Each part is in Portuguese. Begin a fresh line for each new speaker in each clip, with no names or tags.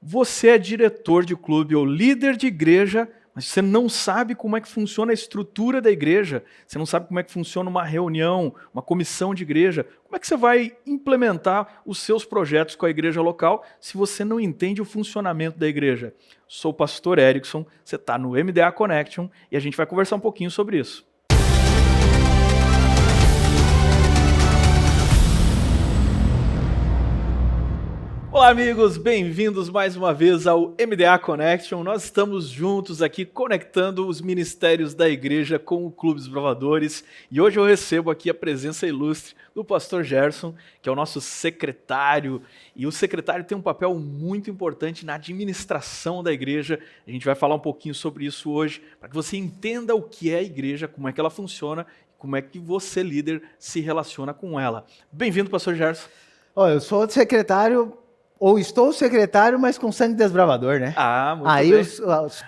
Você é diretor de clube ou líder de igreja, mas você não sabe como é que funciona a estrutura da igreja, você não sabe como é que funciona uma reunião, uma comissão de igreja, como é que você vai implementar os seus projetos com a igreja local se você não entende o funcionamento da igreja? Sou o pastor Erickson, você está no MDA Connection e a gente vai conversar um pouquinho sobre isso. Olá amigos, bem-vindos mais uma vez ao MDA Connection. Nós estamos juntos aqui conectando os ministérios da igreja com o Clube dos Desbravadores e hoje eu recebo aqui a presença ilustre do pastor Gerson, que é o nosso secretário, e o secretário tem um papel muito importante na administração da igreja. A gente vai falar um pouquinho sobre isso hoje, para que você entenda o que é a igreja, como é que ela funciona, como é que você, líder, se relaciona com ela. Bem-vindo, pastor Gerson.
Eu sou secretário... Ou estou secretário, mas com sangue desbravador, né?
Muito bem.
Aí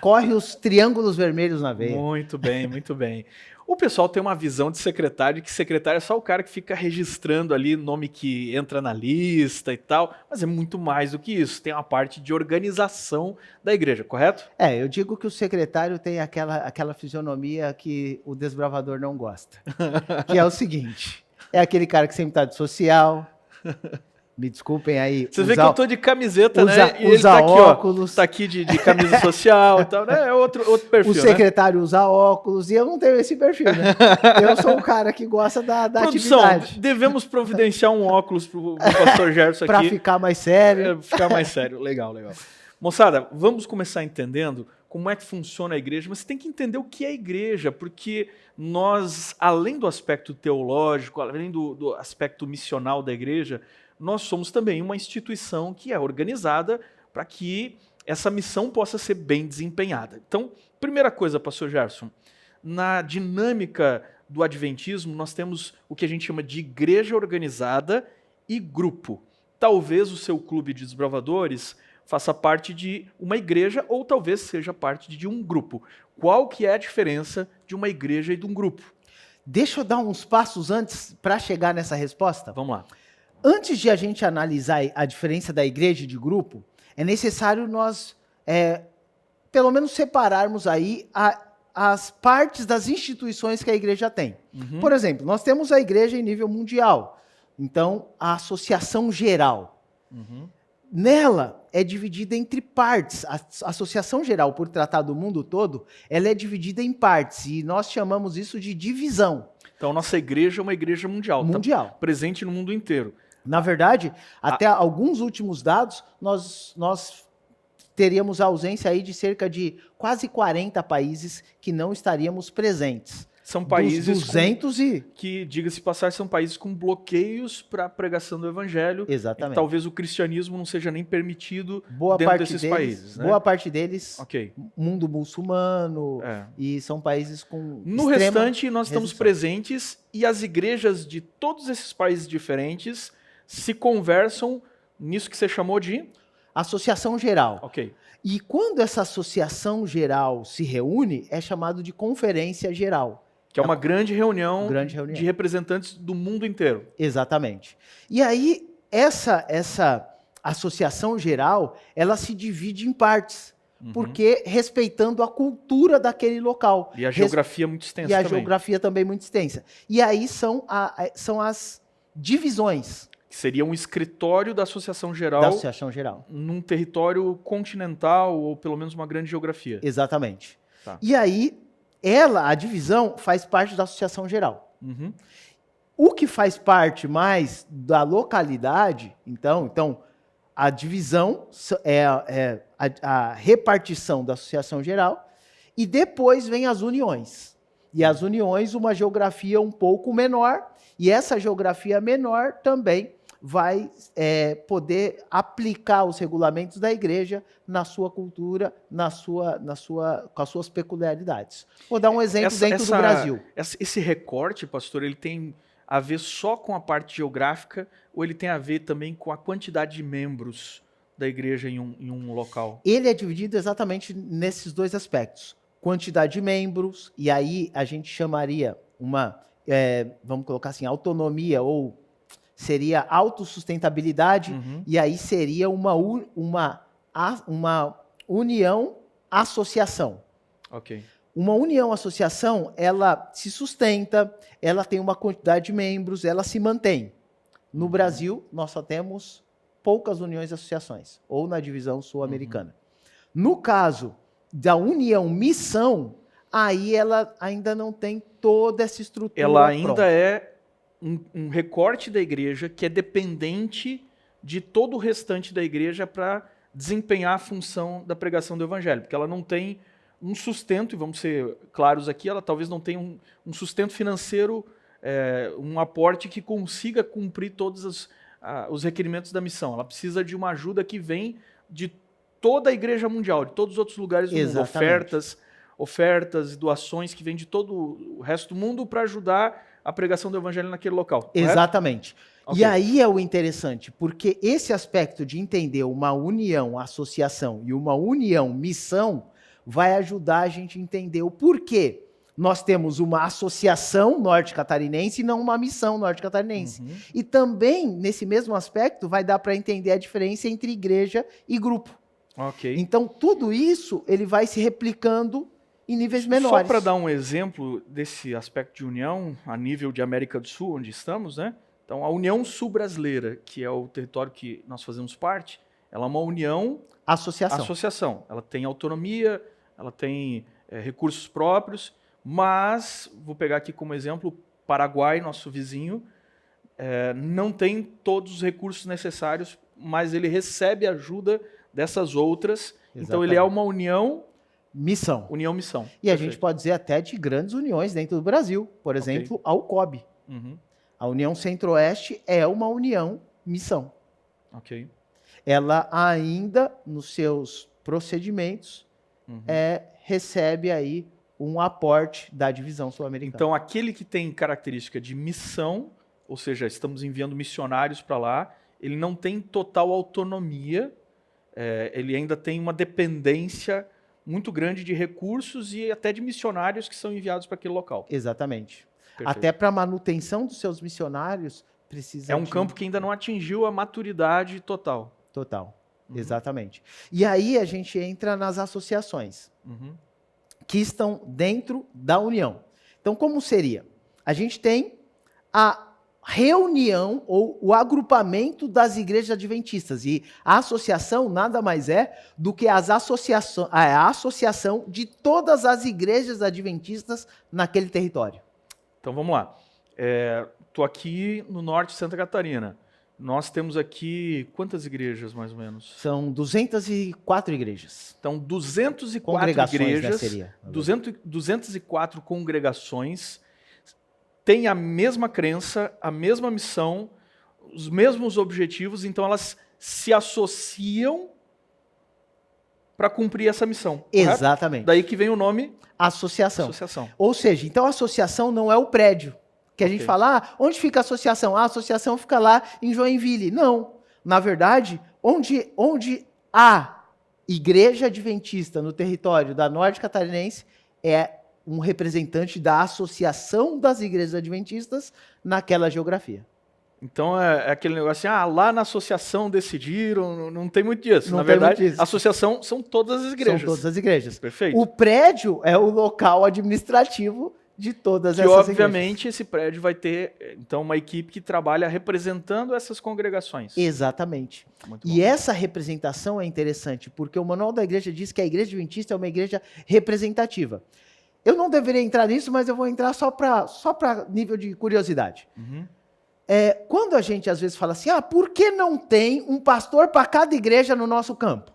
corre os triângulos vermelhos na veia.
Muito bem, muito bem. O pessoal tem uma visão de secretário, que secretário é só o cara que fica registrando ali nome que entra na lista e tal, mas é muito mais do que isso. Tem uma parte de organização da igreja, correto?
Eu digo que o secretário tem aquela fisionomia que o desbravador não gosta. Que é o seguinte, é aquele cara que sempre está de social... Me desculpem aí.
Você vê que eu tô de camiseta, né? E ele
usa
tá aqui,
óculos.
Ó. Tá aqui de camisa social e tal, né? É outro perfil,
o secretário usa óculos e eu não tenho esse perfil, né? Eu sou o cara que gosta da
Produção,
atividade.
Devemos providenciar um óculos pro pastor Gerson aqui.
Para ficar mais sério.
Ficar mais sério. Legal, legal. Moçada, vamos começar entendendo como é que funciona a igreja, mas você tem que entender o que é a igreja, porque nós, além do aspecto teológico, além do aspecto missional da igreja, nós somos também uma instituição que é organizada para que essa missão possa ser bem desempenhada. Então, primeira coisa, pastor Gerson, na dinâmica do adventismo, nós temos o que a gente chama de igreja organizada e grupo. Talvez o seu clube de desbravadores faça parte de uma igreja ou talvez seja parte de um grupo. Qual que é a diferença de uma igreja e de um grupo?
Deixa eu dar uns passos antes para chegar nessa resposta.
Vamos lá.
Antes de a gente analisar a diferença da igreja e de grupo, é necessário nós, pelo menos, separarmos aí as partes das instituições que a igreja tem. Uhum. Por exemplo, nós temos a igreja em nível mundial, então a associação geral. Uhum. Nela é dividida entre partes. A associação geral, por tratar do mundo todo, ela é dividida em partes e nós chamamos isso de divisão.
Então, nossa igreja é uma igreja mundial.
Mundial.
Tá presente no mundo inteiro.
Na verdade, até alguns últimos dados, nós teríamos a ausência aí de cerca de quase 40 países que não estaríamos presentes.
São países
200
que, diga-se passar, são países com bloqueios para a pregação do evangelho.
Exatamente.
Talvez o cristianismo não seja nem permitido dentro desses países. Né?
Boa parte deles,
okay.
Mundo muçulmano, e são países com
no restante, nós estamos presentes e as igrejas de todos esses países diferentes se conversam nisso que você chamou de...
Associação geral.
Ok.
E quando essa associação geral se reúne, é chamado de conferência geral.
Que é uma grande reunião de representantes do mundo inteiro.
Exatamente. E aí, essa associação geral, ela se divide em partes. Uhum. Porque respeitando a cultura daquele local.
E a geografia muito extensa
também.
E a
geografia também muito extensa. E aí são as divisões.
Que seria um escritório da Associação Geral.
Da Associação Geral.
Num território continental, ou pelo menos uma grande geografia.
Exatamente.
Tá.
E aí, a divisão, faz parte da Associação Geral.
Uhum.
O que faz parte mais da localidade, então a divisão é a repartição da Associação Geral, e depois vem as uniões. E as uniões, uma geografia um pouco menor, e essa geografia menor também vai poder aplicar os regulamentos da igreja na sua cultura, com as suas peculiaridades. Vou dar um exemplo dentro do Brasil.
Esse recorte, pastor, ele tem a ver só com a parte geográfica ou ele tem a ver também com a quantidade de membros da igreja em um local?
Ele é dividido exatamente nesses dois aspectos. Quantidade de membros, e aí a gente chamaria vamos colocar assim, autonomia ou seria autossustentabilidade, e aí seria uma uma união-associação.
Ok.
Uma união-associação, ela se sustenta, ela tem uma quantidade de membros, ela se mantém. No Brasil, nós só temos poucas uniões e associações, ou na divisão sul-americana. No caso da união-missão, aí ela ainda não tem toda essa estrutura
Ela ainda
pronta.
é um recorte da igreja que é dependente de todo o restante da igreja para desempenhar a função da pregação do evangelho, porque ela não tem um sustento, e vamos ser claros aqui, ela talvez não tenha um sustento financeiro, um aporte que consiga cumprir todos os requerimentos da missão. Ela precisa de uma ajuda que vem de toda a igreja mundial, de todos os outros lugares do mundo,
Exatamente.
ofertas e doações que vêm de todo o resto do mundo para ajudar a pregação do evangelho naquele local. Correto?
Exatamente.
Ok.
E aí é o interessante, porque esse aspecto de entender uma união associação e uma união missão vai ajudar a gente a entender o porquê nós temos uma associação norte-catarinense e não uma missão norte-catarinense. E também, nesse mesmo aspecto, vai dar para entender a diferença entre igreja e grupo.
Ok.
Então, tudo isso ele vai se replicando em níveis menores.
Só para dar um exemplo desse aspecto de união, a nível de América do Sul, onde estamos, né? Então, a União Sul-Brasileira, que é o território que nós fazemos parte, ela é uma união associação. Ela tem autonomia, ela tem recursos próprios, mas, vou pegar aqui como exemplo, o Paraguai, nosso vizinho, não tem todos os recursos necessários, mas ele recebe ajuda dessas outras.
Exatamente.
Então, ele é uma união
missão.
União-missão.
E a gente pode dizer até de grandes uniões dentro do Brasil. Por exemplo, a UCOB. A União Centro-Oeste é uma união-missão.
Ok.
Ela ainda, nos seus procedimentos, recebe aí um aporte da divisão sul-americana.
Então, aquele que tem característica de missão, ou seja, estamos enviando missionários para lá, ele não tem total autonomia, ele ainda tem uma dependência muito grande de recursos e até de missionários que são enviados para aquele local.
Exatamente.
Perfeito.
Até para a manutenção dos seus missionários, precisa
É um campo que ainda não atingiu a maturidade total.
Total, exatamente. E aí a gente entra nas associações, que estão dentro da união. Então, como seria? A gente tem a reunião ou o agrupamento das igrejas adventistas. E a associação nada mais é do que a associação de todas as igrejas adventistas naquele território.
Então vamos lá. Estou aqui no norte de Santa Catarina. Nós temos aqui quantas igrejas, mais ou menos?
São 204 igrejas.
Então, 204
congregações,
igrejas,
né, seria?
204 congregações têm a mesma crença, a mesma missão, os mesmos objetivos, então elas se associam para cumprir essa missão.
Exatamente.
Correto? Daí que vem o nome
associação.
associação.
Ou seja, então a associação não é o prédio. Que a gente fala, onde fica a associação? A associação fica lá em Joinville. Não. Na verdade, onde há igreja adventista no território da Norte Catarinense, é um representante da Associação das Igrejas Adventistas naquela geografia.
Então é aquele negócio assim, lá na associação decidiram, não tem muito disso.
Não
na
tem
verdade,
muito disso.
a associação são todas as igrejas.
São todas as igrejas.
Perfeito.
O prédio é o local administrativo de todas essas igrejas.
Que, obviamente, esse prédio vai ter, então, uma equipe que trabalha representando essas congregações.
Exatamente.
Muito
E
bom.
essa representação é interessante, porque o Manual da Igreja diz que a Igreja Adventista é uma igreja representativa. Eu não deveria entrar nisso, mas eu vou entrar só para nível de curiosidade. Quando a gente, às vezes, fala assim, por que não tem um pastor para cada igreja no nosso campo?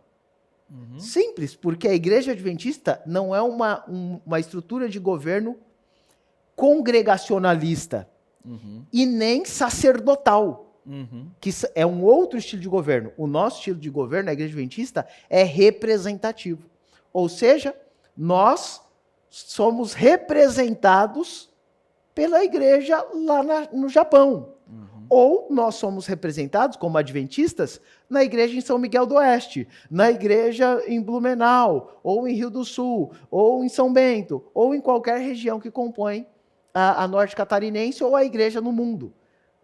Simples, porque a Igreja Adventista não é uma estrutura de governo congregacionalista e nem sacerdotal, que é um outro estilo de governo. O nosso estilo de governo, a Igreja Adventista, é representativo. Ou seja, nós somos representados pela igreja lá no Japão. Ou nós somos representados, como adventistas, na igreja em São Miguel do Oeste, na igreja em Blumenau, ou em Rio do Sul, ou em São Bento, ou em qualquer região que compõe a Norte Catarinense ou a igreja no mundo.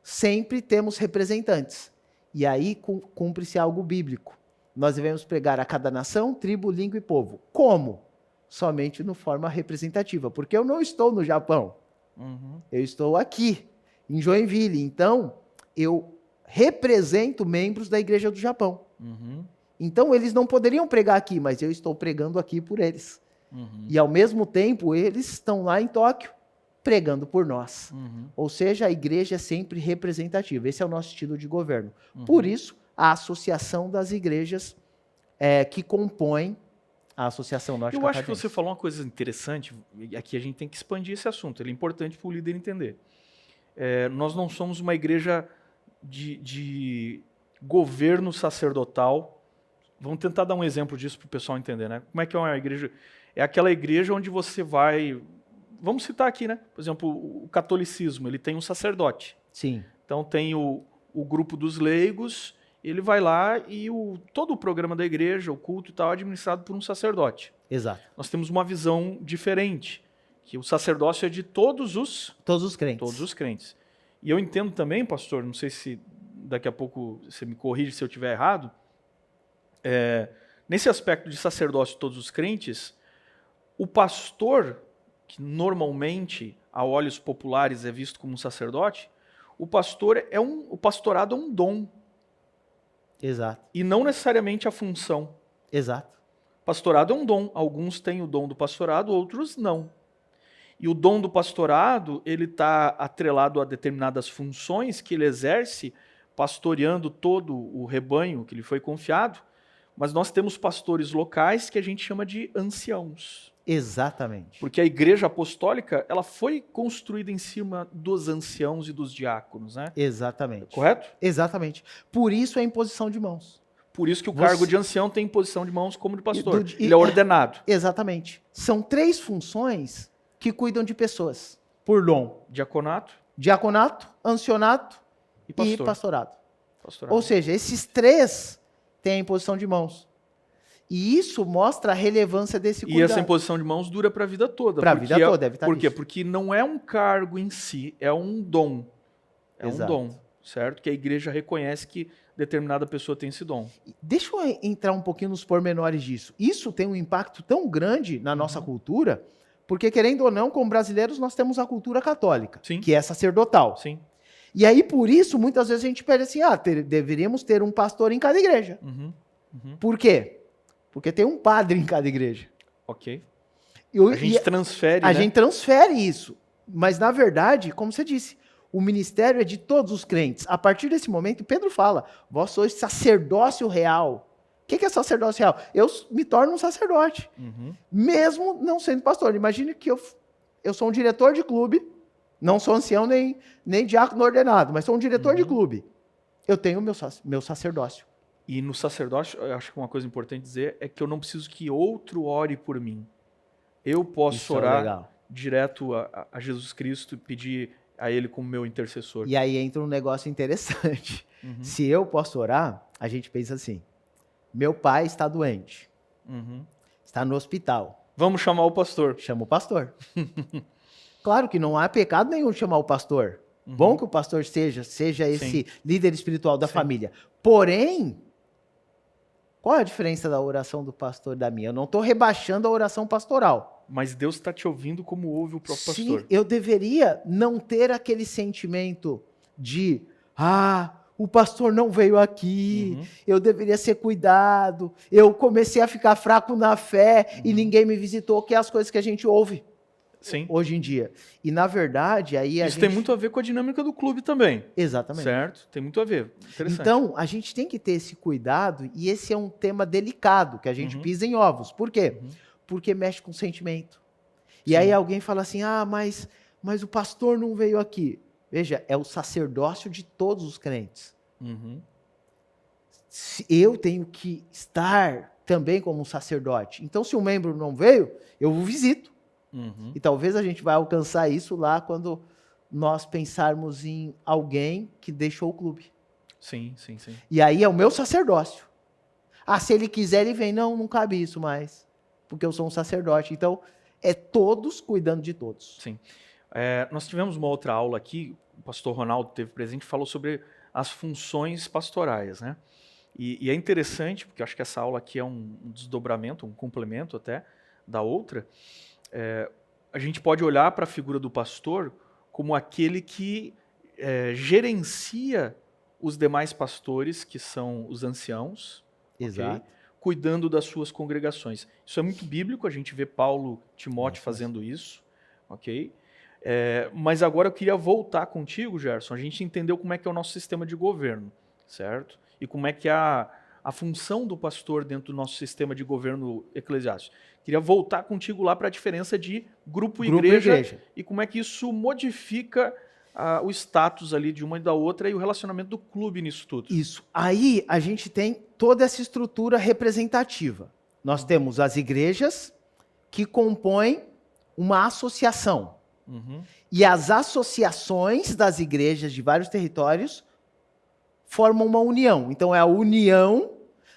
Sempre temos representantes. E aí cumpre-se algo bíblico. nós devemos pregar a cada nação, tribo, língua e povo. Como? Somente de forma representativa, porque eu não estou no Japão. Eu estou aqui, em Joinville. Então, eu represento membros da Igreja do Japão. Então, eles não poderiam pregar aqui, mas eu estou pregando aqui por eles. E, ao mesmo tempo, eles estão lá em Tóquio, pregando por nós. Ou seja, a igreja é sempre representativa. Esse é o nosso estilo de governo. Por isso, a associação das igrejas que compõem a Associação Norte
Eu acho que
Catarinense.
você falou uma coisa interessante, e aqui a gente tem que expandir esse assunto, ele é importante para o líder entender. Nós não somos uma igreja de governo sacerdotal. Vamos tentar dar um exemplo disso para o pessoal entender, né? Como é que é uma igreja? É aquela igreja onde você vai... Vamos citar aqui, né? Por exemplo, o catolicismo, ele tem um sacerdote.
Sim.
Então tem o grupo dos leigos, ele vai lá e todo o programa da igreja, o culto e tal, é administrado por um sacerdote.
Exato.
Nós temos uma visão diferente, que o sacerdócio é de todos os
crentes.
Todos os crentes. E eu entendo também, pastor, não sei se daqui a pouco você me corrige se eu estiver errado, nesse aspecto de sacerdócio de todos os crentes, o pastor, que normalmente, a olhos populares, é visto como um sacerdote, o pastorado é um dom.
Exato.
E não necessariamente a função.
Exato.
Pastorado é um dom. Alguns têm o dom do pastorado, outros não. E o dom do pastorado, ele está atrelado a determinadas funções que ele exerce, pastoreando todo o rebanho que lhe foi confiado. Mas nós temos pastores locais que a gente chama de anciãos.
Exatamente.
Porque a igreja apostólica, ela foi construída em cima dos anciãos e dos diáconos, né?
Exatamente.
Correto?
Exatamente. Por isso a imposição de mãos.
Por isso que o cargo de ancião tem imposição de mãos como de pastor.
Do-
Ele é ordenado.
Exatamente. São 3 funções que cuidam de pessoas por dom:
Diaconato
diaconato, ancionato
e pastor.
e pastorado.
Pastorado.
Ou seja, esses 3 têm a imposição de mãos. E isso mostra a relevância desse
E
cuidado.
essa imposição de mãos dura para a vida toda.
Pra vida toda, deve estar
Por quê?
nisso.
Porque não é um cargo em si, é um dom. É
Exato.
um dom, certo? Que a igreja reconhece que determinada pessoa tem esse dom.
Deixa eu entrar um pouquinho nos pormenores disso. Isso tem um impacto tão grande na nossa cultura, porque, querendo ou não, como brasileiros, nós temos a cultura católica,
Sim.
que é sacerdotal.
Sim.
E aí, por isso, muitas vezes a gente pede assim, deveríamos ter um pastor em cada igreja. Por quê? Porque tem um padre em cada igreja.
Ok.
A
A gente transfere,
a
né?
gente transfere isso. Mas, na verdade, como você disse, o ministério é de todos os crentes. A partir desse momento, Pedro fala, vós sois sacerdócio real. O que é sacerdócio real? Eu me torno um sacerdote, mesmo não sendo pastor. Imagine que eu sou um diretor de clube, não sou ancião nem diácono ordenado, mas sou um diretor de clube. Eu tenho meu sacerdócio.
E no sacerdócio, eu acho que uma coisa importante dizer é que eu não preciso que outro ore por mim. Eu posso
Isso é
orar
legal.
direto a Jesus Cristo e pedir a Ele como meu intercessor.
E aí entra um negócio interessante. Se eu posso orar, a gente pensa assim, meu pai está doente, está no hospital.
Vamos chamar o pastor.
Chama o pastor. Claro que não há pecado nenhum chamar o pastor. Bom que o pastor seja esse líder espiritual da família. Porém, qual é a diferença da oração do pastor e da minha? Eu não estou rebaixando a oração pastoral.
Mas Deus está te ouvindo como ouve o próprio pastor.
Sim, eu deveria não ter aquele sentimento de o pastor não veio aqui, eu deveria ser cuidado, eu comecei a ficar fraco na fé e ninguém me visitou, que é as coisas que a gente ouve hoje em dia. E, na verdade, aí
Isso tem muito a ver com a dinâmica do clube também.
Exatamente.
Certo? Tem muito a ver. Interessante.
Então, a gente tem que ter esse cuidado, e esse é um tema delicado, que a gente pisa em ovos. Por quê? Porque mexe com sentimento. E aí alguém fala assim, mas o pastor não veio aqui. Veja, é o sacerdócio de todos os crentes. Eu tenho que estar também como um sacerdote. Então, se um membro não veio, eu o visito. E talvez a gente vai alcançar isso lá quando nós pensarmos em alguém que deixou o clube.
Sim.
E aí é o meu sacerdócio. Se ele quiser, ele vem. Não cabe isso mais. Porque eu sou um sacerdote. Então, é todos cuidando de todos.
Sim. Nós tivemos uma outra aula aqui, o pastor Ronaldo teve presente, falou sobre as funções pastorais, né? E é interessante, porque eu acho que essa aula aqui é um desdobramento, um complemento até da outra. A gente pode olhar para a figura do pastor como aquele que gerencia os demais pastores, que são os anciãos,
Exato.
okay? Cuidando das suas congregações. Isso é muito bíblico, a gente vê Paulo, Timóteo fazendo isso, ok? Mas agora eu queria voltar contigo, Gerson, a gente entendeu como é que é o nosso sistema de governo, certo? E como é que é a função do pastor dentro do nosso sistema de governo eclesiástico. Queria voltar contigo lá para a diferença de grupo e igreja e como é que isso modifica o status ali de uma e da outra e o relacionamento do clube nisso tudo.
Isso. Aí a gente tem toda essa estrutura representativa. Nós temos as igrejas que compõem uma associação.
Uhum.
E as associações das igrejas de vários territórios formam uma união. Então é a união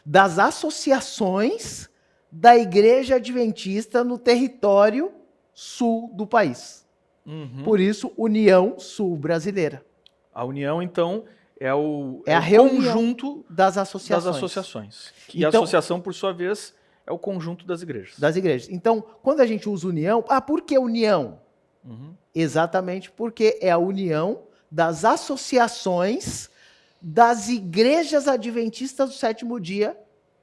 das associações da Igreja Adventista no território sul do país.
Uhum.
Por isso, União Sul Brasileira.
A união, então, é o
conjunto das associações.
E a associação, por sua vez, é o conjunto das igrejas.
Das igrejas. Então, quando a gente usa união... por que união?
Uhum.
Exatamente porque é a união das associações das igrejas adventistas do sétimo dia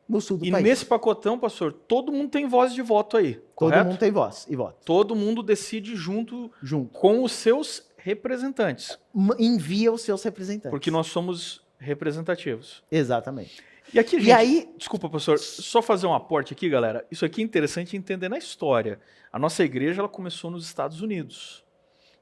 no sul do país.
E nesse pacotão, pastor, todo mundo tem voz de voto aí, correto?
Todo mundo tem voz e voto.
Todo mundo decide junto com os seus representantes.
Envia os seus representantes.
Porque nós somos representativos.
Exatamente.
E aqui, gente, desculpa, pastor, só fazer um aporte aqui, galera. Isso aqui é interessante entender na história. A nossa igreja ela começou nos Estados Unidos.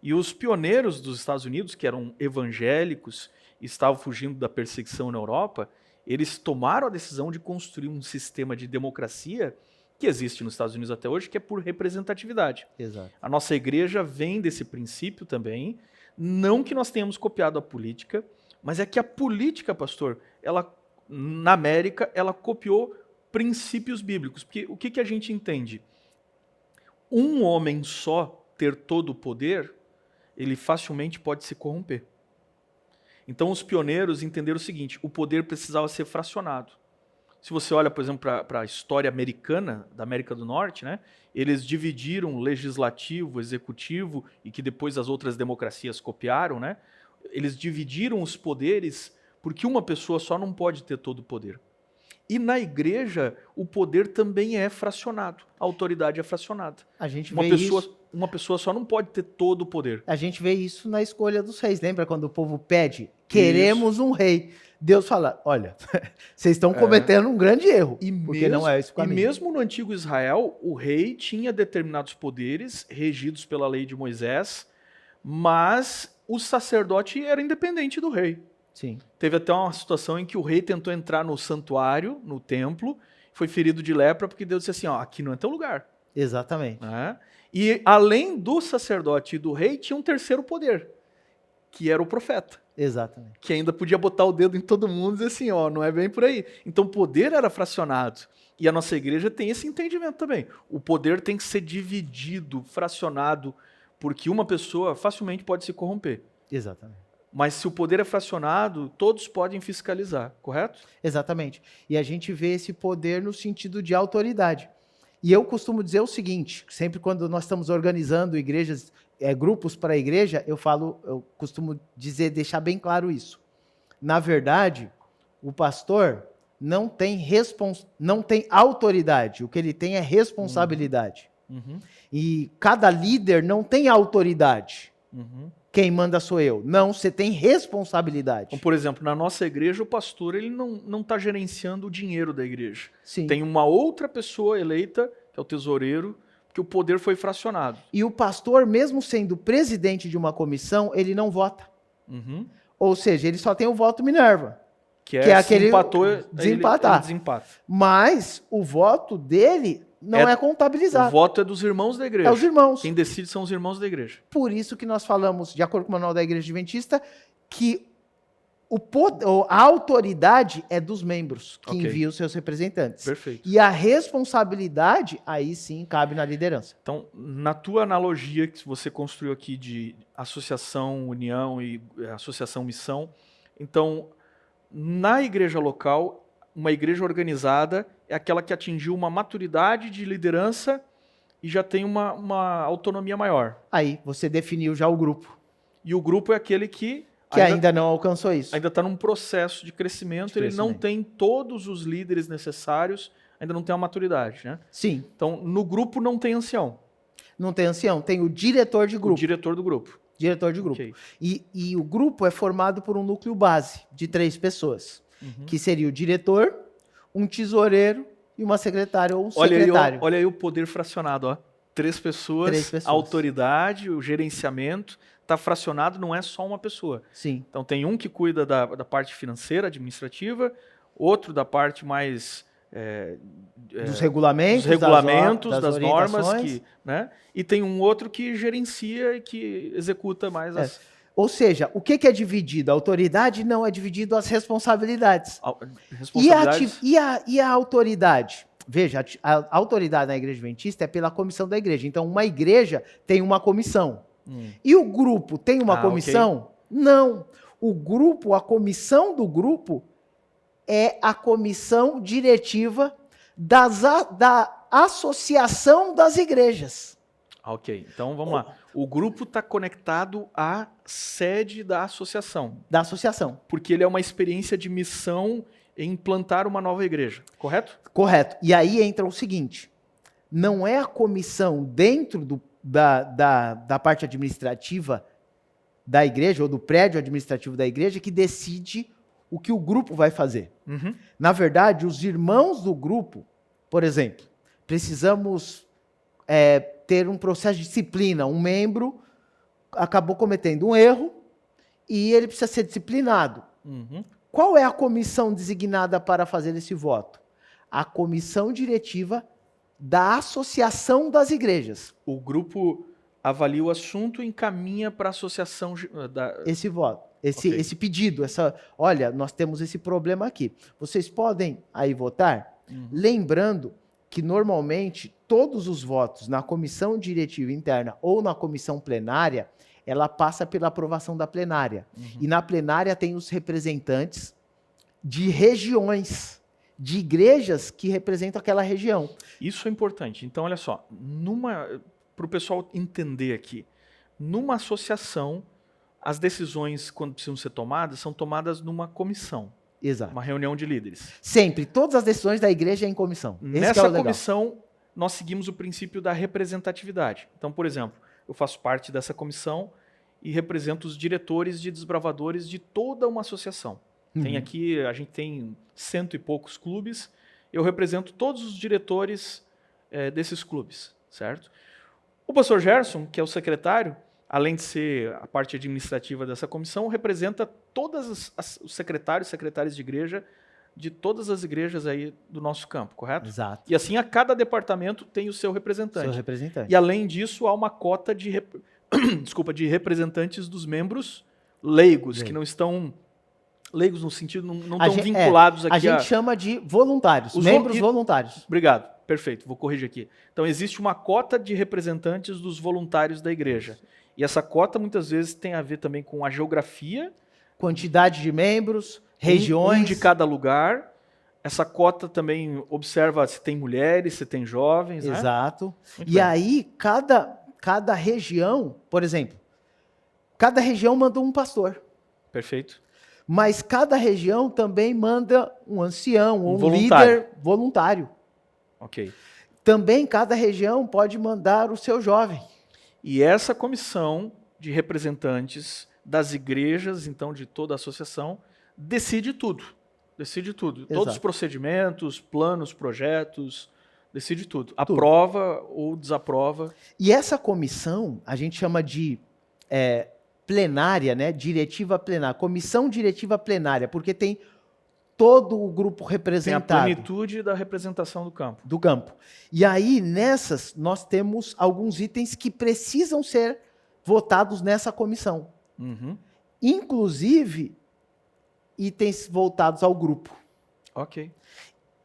E os pioneiros dos Estados Unidos, que eram evangélicos e estavam fugindo da perseguição na Europa, eles tomaram a decisão de construir um sistema de democracia que existe nos Estados Unidos até hoje, que é por representatividade.
Exato.
A nossa igreja vem desse princípio também. Não que nós tenhamos copiado a política, mas é que a política, pastor, ela, na América, ela copiou princípios bíblicos. Porque o que a gente entende? Um homem só ter todo o poder, ele facilmente pode se corromper. Então os pioneiros entenderam o seguinte, o poder precisava ser fracionado. Se você olha, por exemplo, para a história americana, da América do Norte, né, eles dividiram legislativo, executivo, e que depois as outras democracias copiaram, né, eles dividiram os poderes porque uma pessoa só não pode ter todo o poder. E na igreja, o poder também é fracionado, a autoridade é fracionada.
A gente vê isso.
Uma pessoa só não pode ter todo o poder.
A gente vê isso na escolha dos reis. Lembra quando o povo pede, queremos um rei? Deus fala, olha, vocês estão cometendo um grande erro, porque não é esse o caminho.
E mesmo no antigo Israel, o rei tinha determinados poderes regidos pela lei de Moisés, mas o sacerdote era independente do rei.
Sim.
Teve até uma situação em que o rei tentou entrar no santuário, no templo, foi ferido de lepra, porque Deus disse assim, ó, aqui não é teu lugar.
Exatamente.
Né? E além do sacerdote e do rei, tinha um terceiro poder, que era o profeta.
Exatamente.
Que ainda podia botar o dedo em todo mundo e dizer assim, ó, não é bem por aí. Então o poder era fracionado. E a nossa igreja tem esse entendimento também. O poder tem que ser dividido, fracionado, porque uma pessoa facilmente pode se corromper.
Exatamente.
Mas se o poder é fracionado, todos podem fiscalizar, correto?
Exatamente. E a gente vê esse poder no sentido de autoridade. E eu costumo dizer o seguinte, sempre quando nós estamos organizando igrejas, grupos para a igreja, eu costumo dizer, deixar bem claro isso. Na verdade, o pastor não tem autoridade, o que ele tem é responsabilidade.
Uhum.
E cada líder não tem autoridade.
Uhum.
Quem manda sou eu. Não, você tem responsabilidade.
Então, por exemplo, na nossa igreja, o pastor ele não está gerenciando o dinheiro da igreja.
Sim.
Tem uma outra pessoa eleita, que é o tesoureiro, que o poder foi fracionado.
E o pastor, mesmo sendo presidente de uma comissão, ele não vota.
Uhum.
Ou seja, ele só tem o voto Minerva.
Que é aquele
desempatar.
Ele desempata.
Mas o voto dele não é contabilizado.
O voto é dos irmãos da igreja.
É os irmãos.
Quem decide são os irmãos da igreja.
Por isso que nós falamos, de acordo com o manual da Igreja Adventista, que a autoridade é dos membros que enviam os seus representantes.
Perfeito.
E a responsabilidade, aí sim, cabe na liderança.
Então, na tua analogia que você construiu aqui de associação, união e associação, missão, então, na igreja local, uma igreja organizada é aquela que atingiu uma maturidade de liderança e já tem uma autonomia maior.
Aí você definiu já o grupo,
E o grupo é aquele que
ainda não alcançou isso.
ainda está num processo de crescimento, ele não tem todos os líderes necessários, ainda não tem a maturidade, né?
Sim,
Então, no grupo não tem ancião,
não tem ancião, tem o diretor de
o
grupo.
diretor do grupo.
Diretor de grupo.
Ok.
E o grupo é formado por um núcleo base de 3 pessoas, que seria o diretor, um tesoureiro e uma secretária ou um secretário.
Olha aí o poder fracionado, ó. 3 pessoas,
3 pessoas.
a autoridade, o gerenciamento, está fracionado, não é só uma pessoa.
Sim,
Então tem um que cuida da parte financeira, administrativa, outro da parte mais
dos regulamentos,
das normas, né? E tem um outro que gerencia e que executa mais as
Ou seja, o que é dividido? A autoridade não é dividido as responsabilidades.
responsabilidades.
E a autoridade? Veja, a autoridade na igreja adventista é pela comissão da igreja. Então, uma igreja tem uma comissão. E o grupo tem uma comissão? Okay. Não. O grupo, a comissão do grupo é a comissão diretiva da associação das igrejas.
Ok, então vamos lá. O grupo está conectado à sede da associação.
Da associação.
Porque ele é uma experiência de missão em implantar uma nova igreja, correto?
Correto. E aí entra o seguinte, não é a comissão dentro da parte administrativa da igreja, ou do prédio administrativo da igreja, que decide o que o grupo vai fazer. Na verdade, os irmãos do grupo, por exemplo, precisamos ter um processo de disciplina. Um membro acabou cometendo um erro e ele precisa ser disciplinado. Qual é a comissão designada para fazer esse voto? A comissão diretiva da associação das igrejas.
O grupo avalia o assunto e encaminha para a associação
esse voto, esse pedido, olha, nós temos esse problema aqui. Vocês podem aí votar? Lembrando que normalmente todos os votos na comissão diretiva interna ou na comissão plenária, ela passa pela aprovação da plenária. E na plenária tem os representantes de regiões, de igrejas que representam aquela região.
Isso é importante. Então, olha só, para o pessoal entender aqui, numa associação, as decisões, quando precisam ser tomadas, são tomadas numa comissão.
Exato.
Uma reunião de líderes.
Sempre. Todas as decisões da igreja é em comissão.
Nessa comissão, nós seguimos o princípio da representatividade. Então, por exemplo, eu faço parte dessa comissão e represento os diretores de desbravadores de toda uma associação. Tem aqui, a gente tem 100 e poucos clubes, eu represento todos os diretores desses clubes, certo? O pastor Gerson, que é o secretário, além de ser a parte administrativa dessa comissão, representa todos os secretários de igreja de todas as igrejas aí do nosso campo, correto?
Exato.
E assim, a cada departamento tem o seu representante.
Seu representante.
E além disso, há uma cota de representantes dos membros leigos, que não estão... Leigos no sentido, não estão vinculados aqui
a gente chama de voluntários, membros voluntários.
Obrigado, perfeito, vou corrigir aqui. Então, existe uma cota de representantes dos voluntários da igreja. E essa cota, muitas vezes, tem a ver também com a geografia.
Quantidade de membros, regiões.
Um de cada lugar. Essa cota também observa se tem mulheres, se tem jovens.
Exato.
Né?
E aí, cada região, por exemplo, cada região manda um pastor.
Perfeito.
Mas cada região também manda um ancião ou um líder voluntário.
Ok.
Também cada região pode mandar o seu jovem.
E essa comissão de representantes das igrejas, então de toda a associação, decide tudo. Decide tudo.
Exato.
Todos os procedimentos, planos, projetos, decide tudo. Aprova ou desaprova.
E essa comissão, a gente chama de plenária, né? Diretiva plenária, comissão diretiva plenária, porque tem todo o grupo representado.
Tem a plenitude da representação do campo.
E aí, nessas, nós temos alguns itens que precisam ser votados nessa comissão. Inclusive, itens voltados ao grupo.
Ok.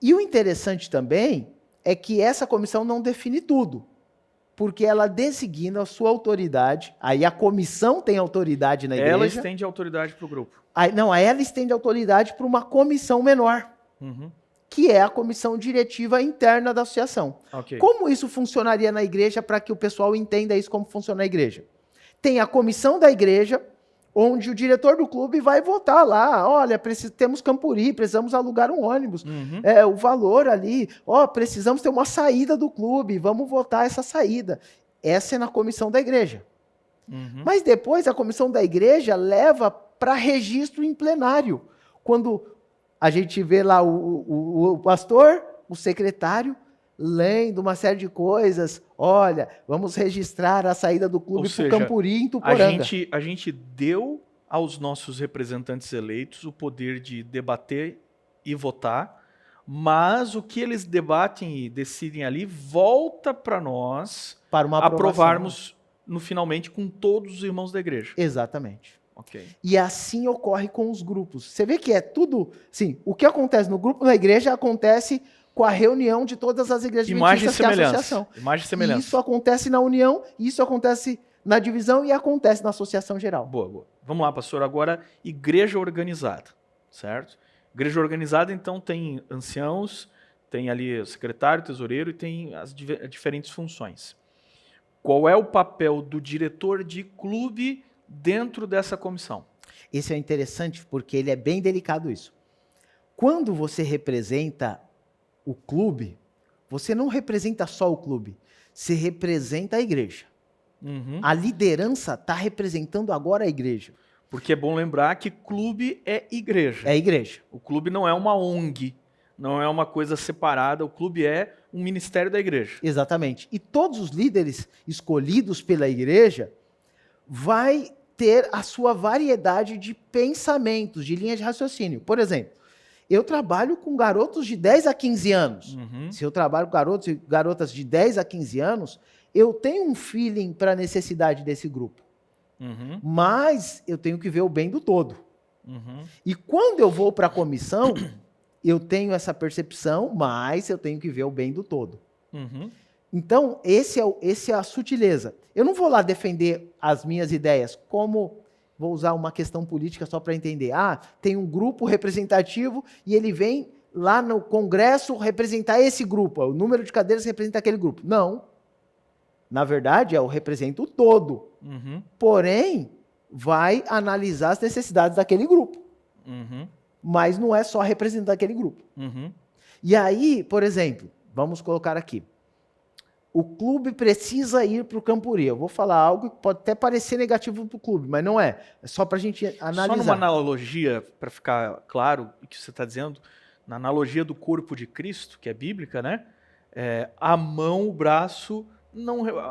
E o interessante também é que essa comissão não define tudo, porque ela designa a sua autoridade, aí a comissão tem autoridade na igreja.
Ela estende autoridade para o grupo.
Aí ela estende autoridade para uma comissão menor.
Uhum.
que é a comissão diretiva interna da associação.
Ok.
Como isso funcionaria na igreja para que o pessoal entenda isso como funciona na igreja? Tem a comissão da igreja, onde o diretor do clube vai votar lá, olha, temos Campuri, precisamos alugar um ônibus,
Uhum.
o valor ali, precisamos ter uma saída do clube, vamos votar essa saída. Essa é na comissão da igreja.
Uhum.
Mas depois a comissão da igreja leva para registro em plenário, quando a gente vê lá o pastor, o secretário, lendo uma série de coisas. Olha, vamos registrar a saída do clube para o Campuri, em Tuporanga.
A gente deu aos nossos representantes eleitos o poder de debater e votar, mas o que eles debatem e decidem ali volta para nós
para uma
aprovarmos finalmente com todos os irmãos da igreja.
Exatamente.
Okay.
E assim ocorre com os grupos. Você vê que é tudo... Sim, o que acontece no grupo na igreja acontece com a reunião de todas as igrejas
adventistas
que é a associação.
Imagem e semelhança.
E isso acontece na união, isso acontece na divisão e acontece na associação geral.
Boa, boa. Vamos lá, pastor. Agora, igreja organizada, certo? Igreja organizada, então, tem anciãos, tem ali o secretário, tesoureiro e tem as diferentes funções. Qual é o papel do diretor de clube dentro dessa comissão?
Esse é interessante porque ele é bem delicado isso. Quando você representa o clube, você não representa só o clube, você representa a igreja.
Uhum.
A liderança está representando agora a igreja.
Porque é bom lembrar que clube é igreja.
É igreja.
O clube não é uma ONG, não é uma coisa separada, o clube é um ministério da igreja.
Exatamente. E todos os líderes escolhidos pela igreja vai ter a sua variedade de pensamentos, de linhas de raciocínio. Por exemplo, eu trabalho com garotos de 10 a 15 anos.
Uhum.
Se eu trabalho com garotos e garotas de 10 a 15 anos, eu tenho um feeling para a necessidade desse grupo.
Uhum.
Mas eu tenho que ver o bem do todo.
Uhum.
E quando eu vou para a comissão, eu tenho essa percepção, mas eu tenho que ver o bem do todo.
Uhum.
Então, esse é a sutileza. Eu não vou lá defender as minhas ideias, como... Vou usar uma questão política só para entender. Tem um grupo representativo e ele vem lá no Congresso representar esse grupo. O número de cadeiras representa aquele grupo. Não. Na verdade, eu represento o todo.
Uhum.
Porém, vai analisar as necessidades daquele grupo.
Uhum.
Mas não é só representar aquele grupo.
Uhum.
E aí, por exemplo, vamos colocar aqui. O clube precisa ir para o Campuri. Eu vou falar algo que pode até parecer negativo para o clube, mas não é. É só para a gente analisar.
Só numa analogia, para ficar claro o que você está dizendo, na analogia do corpo de Cristo, que é bíblica, né? A mão, o braço...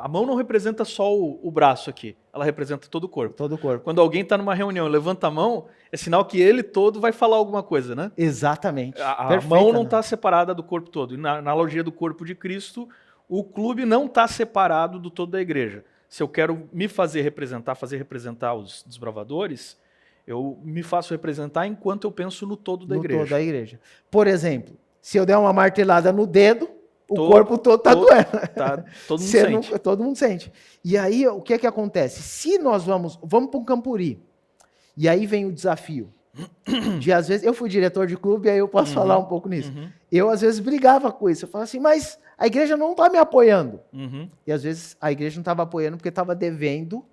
a mão não representa só o braço aqui, ela representa todo o corpo.
Todo o corpo.
Quando alguém está numa reunião e levanta a mão, é sinal que ele todo vai falar alguma coisa, né?
Exatamente.
A mão não está separada do corpo todo. E na analogia do corpo de Cristo, o clube não está separado do todo da igreja. Se eu quero me fazer representar os desbravadores, eu me faço representar enquanto eu penso no todo da igreja.
No todo da igreja. Por exemplo, se eu der uma martelada no dedo, o corpo todo está doendo.
Todo mundo sente.
Todo mundo sente. E aí, o que é que acontece? Se nós vamos para um Campuri, e aí vem o desafio. Às vezes, eu fui diretor de clube, aí eu posso falar um pouco nisso. Uhum. Eu, às vezes, brigava com isso. Eu falava assim, mas a igreja não está me apoiando.
Uhum.
E, às vezes, a igreja não estava apoiando porque estava devendo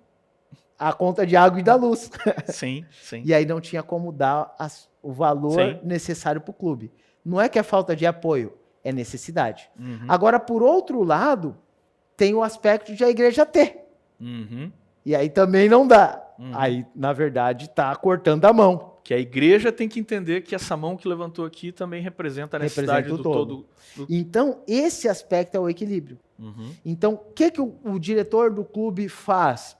a conta de água e da luz.
Sim, sim.
E aí não tinha como dar o valor necessário para o clube. Não é que é falta de apoio, é necessidade.
Uhum.
Agora, por outro lado, tem o aspecto de a igreja ter.
Uhum.
E aí também não dá. Uhum. Aí, na verdade, está cortando a mão.
Que a igreja tem que entender que essa mão que levantou aqui também representa a necessidade do todo.
Então, esse aspecto é o equilíbrio.
Uhum.
Então, o que o diretor do clube faz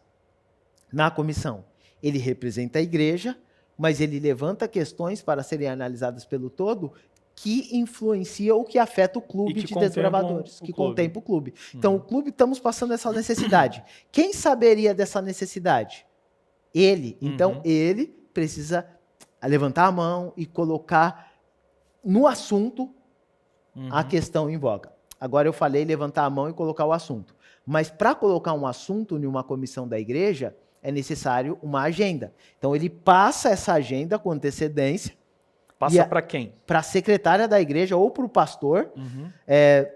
na comissão? Ele representa a igreja, mas ele levanta questões para serem analisadas pelo todo que influencia ou que afeta o clube de desbravadores, que contempla o clube. Então, o clube, estamos passando essa necessidade. Quem saberia dessa necessidade? Ele. Então, ele precisa levantar a mão e colocar no assunto a questão em voga. Agora eu falei levantar a mão e colocar o assunto. Mas para colocar um assunto em uma comissão da igreja, é necessário uma agenda. Então ele passa essa agenda com antecedência
Passa para quem?
Para a secretária da igreja ou para o pastor.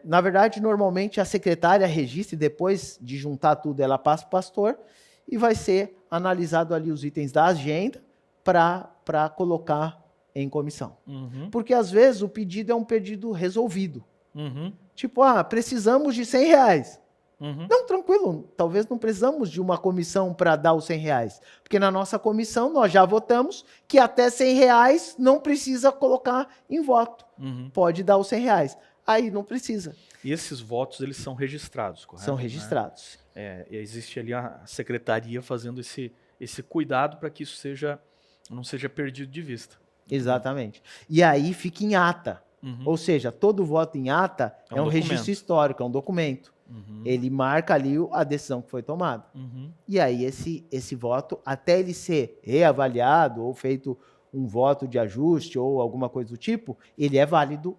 Na verdade, normalmente a secretária registra e depois de juntar tudo, ela passa para o pastor e vai ser analisado ali os itens da agenda para colocar em comissão. Porque às vezes o pedido é um pedido resolvido. Tipo, precisamos de R$100. Não, tranquilo, talvez não precisamos de uma comissão para dar os R$100, porque na nossa comissão nós já votamos que até R$100 não precisa colocar em voto, pode dar os R$100, aí não precisa.
E esses votos, eles são registrados, correto?
São registrados.
Né? Existe ali a secretaria fazendo esse cuidado para que isso não seja perdido de vista.
Exatamente. E aí fica em ata, ou seja, todo voto em ata é um registro histórico, é um documento. Ele marca ali a decisão que foi tomada. E aí esse voto, até ele ser reavaliado ou feito um voto de ajuste ou alguma coisa do tipo, ele é válido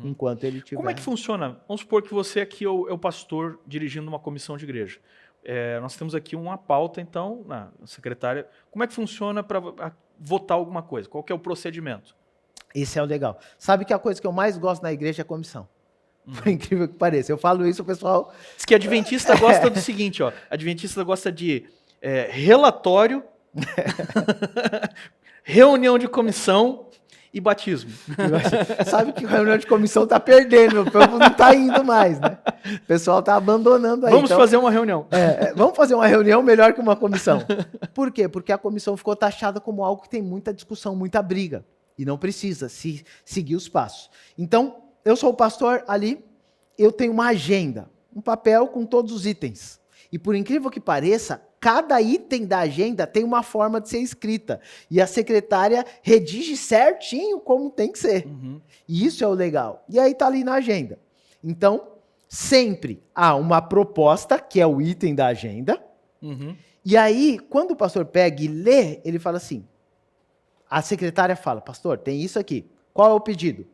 enquanto ele tiver...
Como é que funciona? Vamos supor que você aqui é o pastor dirigindo uma comissão de igreja. Nós temos aqui uma pauta, então, na secretária. Como é que funciona para votar alguma coisa? Qual que é o procedimento?
Esse é o legal. Sabe que a coisa que eu mais gosto na igreja é a comissão. Por incrível que pareça. Eu falo isso, o pessoal...
Diz que adventista gosta do seguinte, ó. Adventista gosta de relatório, reunião de comissão e batismo.
Sabe que a reunião de comissão tá perdendo, o povo não tá indo mais, né? O pessoal tá abandonando aí.
Vamos fazer uma reunião.
Vamos fazer uma reunião melhor que uma comissão. Por quê? Porque a comissão ficou taxada como algo que tem muita discussão, muita briga. E não precisa seguir os passos. Então, eu sou o pastor ali, eu tenho uma agenda, um papel com todos os itens. E por incrível que pareça, cada item da agenda tem uma forma de ser escrita. E a secretária redige certinho como tem que ser. E isso é o legal. E aí tá ali na agenda. Então, sempre há uma proposta, que é o item da agenda. E aí, quando o pastor pega e lê, ele fala assim, a secretária fala, pastor, tem isso aqui. Qual é o pedido?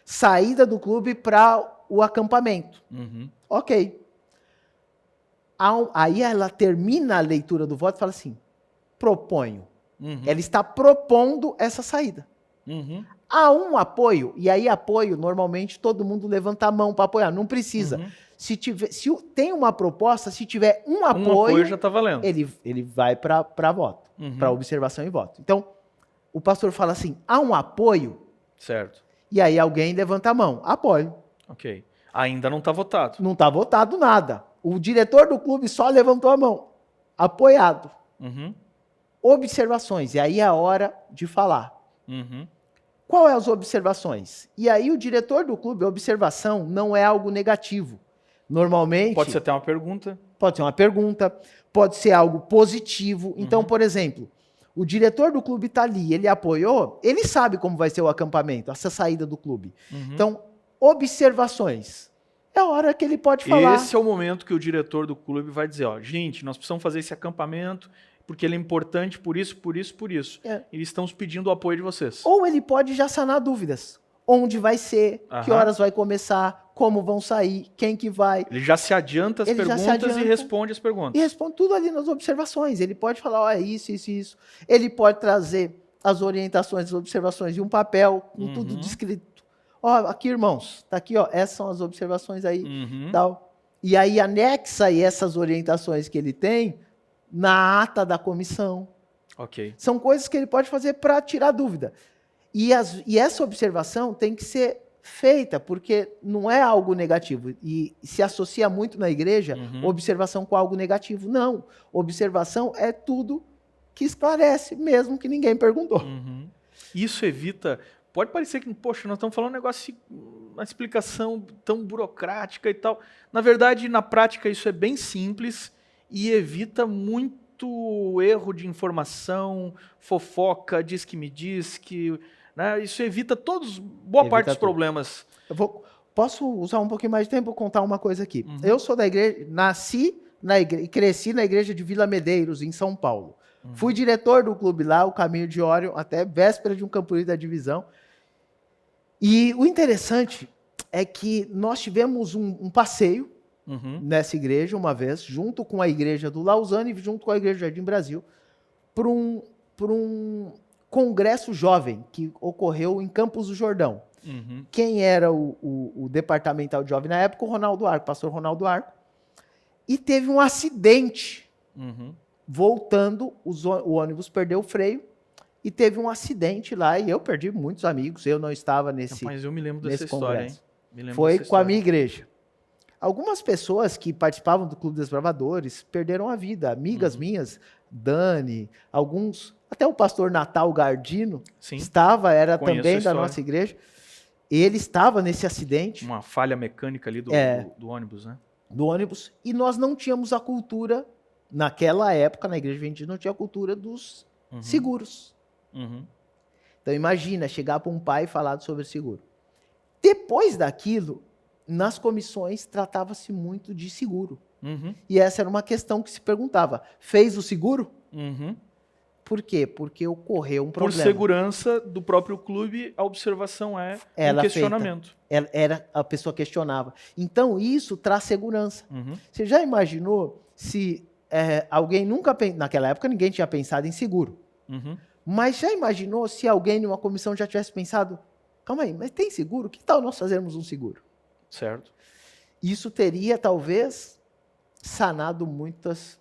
Saída do clube para o acampamento. Ok. Aí ela termina a leitura do voto e fala assim, proponho. Ela está propondo essa saída. Há um apoio, e aí apoio, normalmente todo mundo levanta a mão para apoiar, não precisa. Se tem uma proposta, se tiver um apoio
já está valendo.
Ele vai para voto, para observação e voto. Então, o pastor fala assim, há um apoio?
Certo.
E aí alguém levanta a mão, apoio.
Ok. Ainda não está votado.
Não está votado nada. O diretor do clube só levantou a mão, apoiado. Observações, e aí é a hora de falar. Qual é as observações? E aí o diretor do clube, a observação não é algo negativo. Normalmente...
Pode ser até uma pergunta.
Pode ser uma pergunta, pode ser algo positivo. Então, por exemplo, o diretor do clube está ali, ele apoiou, ele sabe como vai ser o acampamento, essa saída do clube. Então, observações. É a hora que ele pode falar.
Esse é o momento que o diretor do clube vai dizer, ó, gente, nós precisamos fazer esse acampamento porque ele é importante por isso, por isso, por isso. Eles estão pedindo o apoio de vocês.
Ou ele pode já sanar dúvidas. Onde vai ser, que horas vai começar, como vão sair, quem que vai.
Ele já se adianta as perguntas e responde as perguntas.
E responde tudo ali nas observações. Ele pode falar, ó, isso, isso, isso. Ele pode trazer as orientações, as observações de um papel, com tudo descrito. Ó, aqui, irmãos, tá aqui, ó, essas são as observações aí, tal. E aí anexa aí essas orientações que ele tem na ata da comissão.
Ok.
São coisas que ele pode fazer para tirar dúvida. E essa observação tem que ser feita, porque não é algo negativo. E se associa muito na igreja observação com algo negativo. Não. Observação é tudo que esclarece, mesmo que ninguém perguntou.
Isso evita... Pode parecer que, poxa, nós estamos falando um negócio, uma explicação tão burocrática e tal. Na verdade, na prática, isso é bem simples e evita muito erro de informação, fofoca, diz que me diz, que... Né? Isso evita boa parte dos problemas.
Posso usar um pouquinho mais de tempo para contar uma coisa aqui. Eu sou da igreja, nasci e cresci na igreja de Vila Medeiros, em São Paulo. Fui diretor do clube lá, o Caminho de Órion, até véspera de um campeonato da divisão. E o interessante é que nós tivemos um passeio nessa igreja uma vez, junto com a igreja do Lausanne e junto com a igreja do Jardim Brasil, para um congresso jovem que ocorreu em Campos do Jordão.
Uhum.
Quem era o departamental de jovem na época? O Ronaldo Arco, o pastor Ronaldo Arco. E teve um acidente.
Uhum.
Voltando, o ônibus perdeu o freio e teve um acidente lá. E eu perdi muitos amigos. Eu não estava nesse
Mas eu me lembro dessa
nesse
história, hein?
congresso.
Me lembro
Foi
dessa
com a
história.
minha igreja. Algumas pessoas que participavam do Clube dos Bravadores perderam a vida. Amigas minhas, Dani, alguns, até o pastor Natal Gardino
Sim.
era
Conheço a
também da
história.
nossa igreja. Ele estava nesse acidente
Uma falha mecânica ali do ônibus, né?
do ônibus e nós não tínhamos a cultura, naquela época, na igreja adventista, não tinha a cultura dos seguros.
Uhum.
Então imagina, chegar para um pai e falar sobre seguro. Depois daquilo, nas comissões tratava-se muito de seguro.
Uhum.
E essa era uma questão que se perguntava. Fez o seguro?
Uhum.
Por quê? Porque ocorreu um
Por
problema.
segurança do próprio clube, a observação é um questionamento.
A pessoa questionava. Então, isso traz segurança.
Uhum.
Você já imaginou se alguém nunca... Naquela época, ninguém tinha pensado em seguro.
Uhum.
Mas já imaginou se alguém numa comissão já tivesse pensado, calma aí, mas tem seguro? Que tal nós fazermos um seguro?
Certo.
Isso teria, talvez, sanado muitos